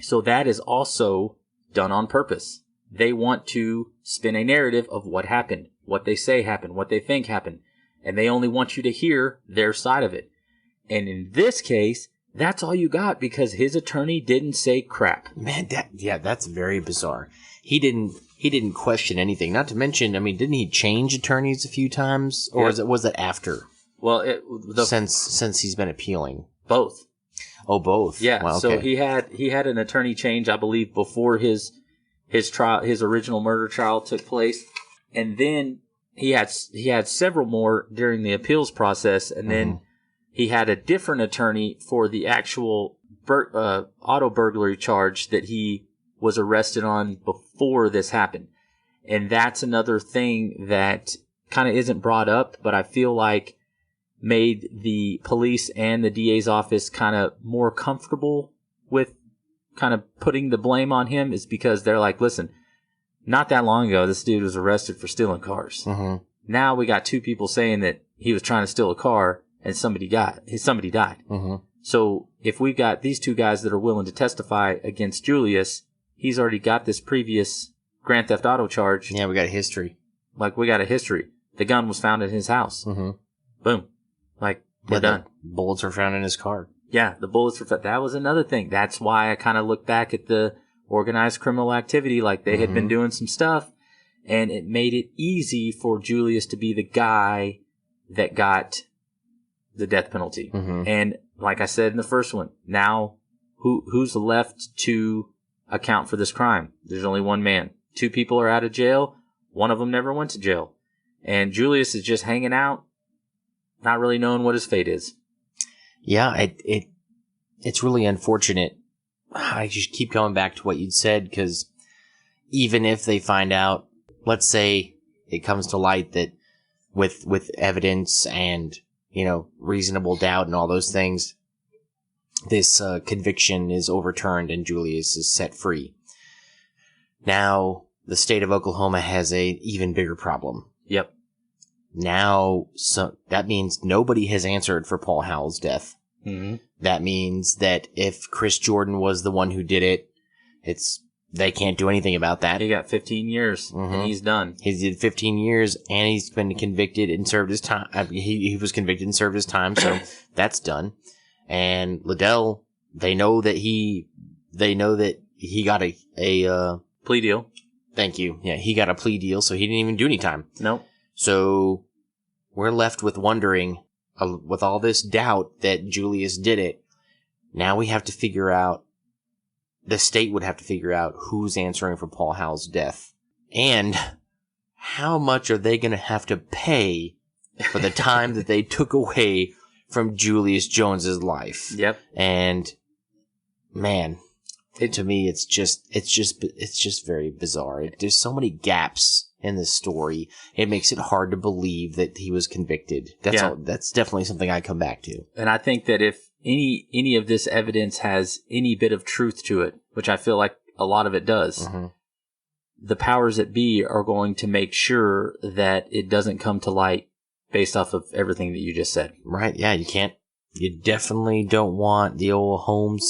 So that is also done on purpose. They want to spin a narrative of what happened, what they say happened, what they think happened, and they only want you to hear their side of it. And in this case, that's all you got because his attorney didn't say crap. Man, that's very bizarre. He didn't question anything. Not to mention, I mean, didn't he change attorneys a few times, or was it after? Well, since he's been appealing, both. Oh, both. Yeah. Well, okay. So he had an attorney change, I believe, before his trial, his original murder trial took place, and then he had several more during the appeals process, and then he had a different attorney for the actual auto burglary charge that he was arrested on before this happened. And that's another thing that kind of isn't brought up, but I feel like made the police and the DA's office kind of more comfortable with kind of putting the blame on him, is because they're like, listen, not that long ago, this dude was arrested for stealing cars. Now we got two people saying that he was trying to steal a car and somebody died. So if we've got these two guys that are willing to testify against Julius, he's already got this previous Grand Theft Auto charge. Yeah, we got a history. Like, we got a history. The gun was found in his house. Boom. Like, we're done. Bullets were found in his car. Yeah, the bullets were found. That was another thing. That's why I kind of look back at the organized criminal activity. Like, they had been doing some stuff, and it made it easy for Julius to be the guy that got the death penalty. And like I said in the first one, now who's left to account for this crime? There's only one man. Two people are out of jail. One of them never went to jail. And Julius is just hanging out, not really knowing what his fate is. Yeah, it's really unfortunate. I just keep going back to what you'd said, because even if they find out, let's say it comes to light that with evidence and, reasonable doubt and all those things, this conviction is overturned and Julius is set free. Now, the state of Oklahoma has a even bigger problem. Yep. Now, that means nobody has answered for Paul Howell's death. Mm-hmm. That means that if Chris Jordan was the one who did it, they can't do anything about that. He got 15 years, and he's done. He did 15 years, and he's been convicted and served his time. He was convicted and served his time, so that's done. And Liddell, they know that he got a plea deal. Thank you. Yeah, he got a plea deal, so he didn't even do any time. Nope. So we're left with wondering, with all this doubt that Julius did it. Now we have to figure out. The state would have to figure out who's answering for Paul Howell's death. And how much are they going to have to pay for the time that they took away from Julius Jones's life? Yep. And man, to me, it's just very bizarre. There's so many gaps in this story. It makes it hard to believe that he was convicted. That's definitely something I come back to. And I think that if any of this evidence has any bit of truth to it, which I feel like a lot of it does, the powers that be are going to make sure that it doesn't come to light based off of everything that you just said. Right. Yeah. You definitely don't want the old home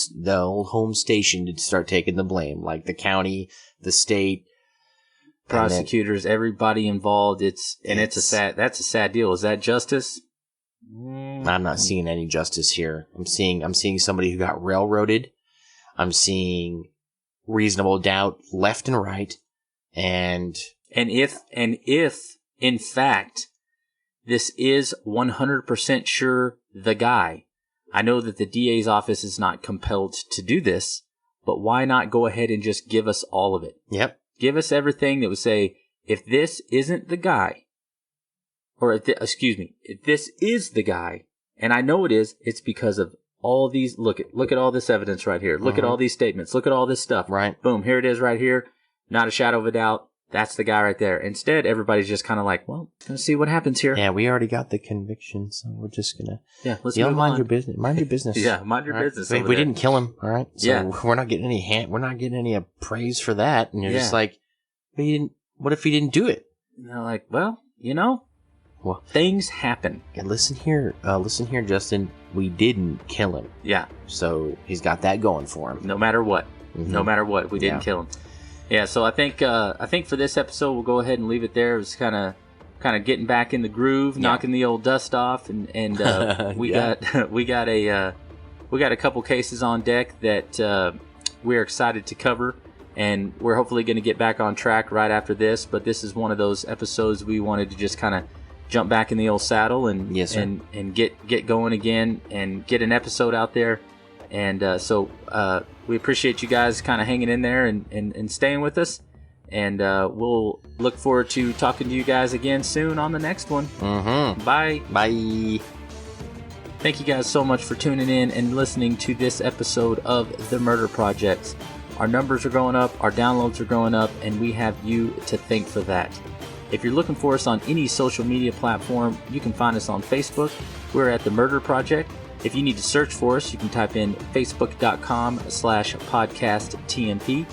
station to start taking the blame, like the county, the state, prosecutors, everybody involved. That's a sad deal. Is that justice? I'm not seeing any justice here. I'm seeing somebody who got railroaded. I'm seeing reasonable doubt left and right. And if in fact this is 100% sure the guy, I know that the DA's office is not compelled to do this, but why not go ahead and just give us all of it? Yep. Give us everything that would say, if this isn't the guy, or if this is the guy, and I know it is, it's because of all these, look at all this evidence right here. Look at all these statements. Look at all this stuff. Right. Boom, here it is right here. Not a shadow of a doubt. That's the guy right there. Instead, everybody's just kind of like, well, let's see what happens here. Yeah, we already got the conviction, so we're just gonna. Yeah, let's move mind on. Your business. Mind your business. Yeah, mind your business. We didn't kill him, all right? So yeah. we're not getting any praise for that. And you're just like, but what if he didn't do it? And they're like, well, well, things happen. And listen here, Justin. We didn't kill him. Yeah. So he's got that going for him. No matter what. No matter what, we didn't kill him. Yeah. So I think for this episode we'll go ahead and leave it there. It was kind of getting back in the groove, knocking the old dust off, and we got a couple cases on deck that we're excited to cover. And we're hopefully going to get back on track right after this. But this is one of those episodes we wanted to just kind of jump back in the old saddle and and get going again and get an episode out there. And so we appreciate you guys kind of hanging in there and staying with us. And we'll look forward to talking to you guys again soon on the next one. Bye. Bye. Thank you guys so much for tuning in and listening to this episode of The Murder Project. Our numbers are going up, our downloads are going up, and we have you to thank for that. If you're looking for us on any social media platform, you can find us on Facebook. We're at The Murder Project. If you need to search for us, you can type in facebook.com/podcasttmp.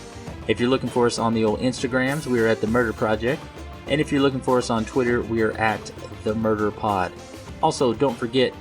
If you're looking for us on the old Instagrams, we are at The Murder Project. And if you're looking for us on Twitter, we are at The Murder Pod. Also, don't forget,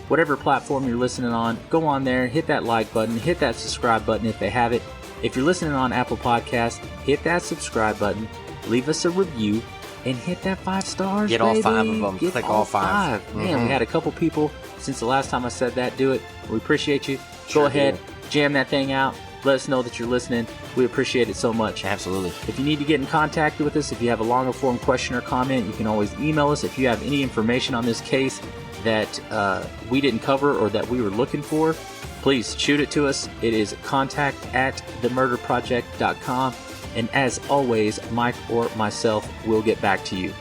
whatever platform you're listening on, go on there, hit that like button, hit that subscribe button if they have it. If you're listening on Apple Podcasts, hit that subscribe button, leave us a review, and hit that 5 stars. Get all 5 of them. Click all 5. Man, we had a couple people since the last time I said that do it. We appreciate you. Go ahead, jam that thing out. Let us know that you're listening. We appreciate it so much. Absolutely. If you need to get in contact with us, if you have a longer form question or comment, you can always email us. If you have any information on this case that we didn't cover or that we were looking for, please shoot it to us. It is contact@themurderproject.com. And as always, Mike or myself will get back to you.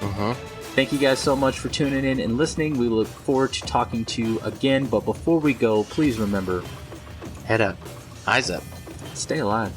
Thank you guys so much for tuning in and listening. We look forward to talking to you again. But before we go, please remember, head up, eyes up, stay alive.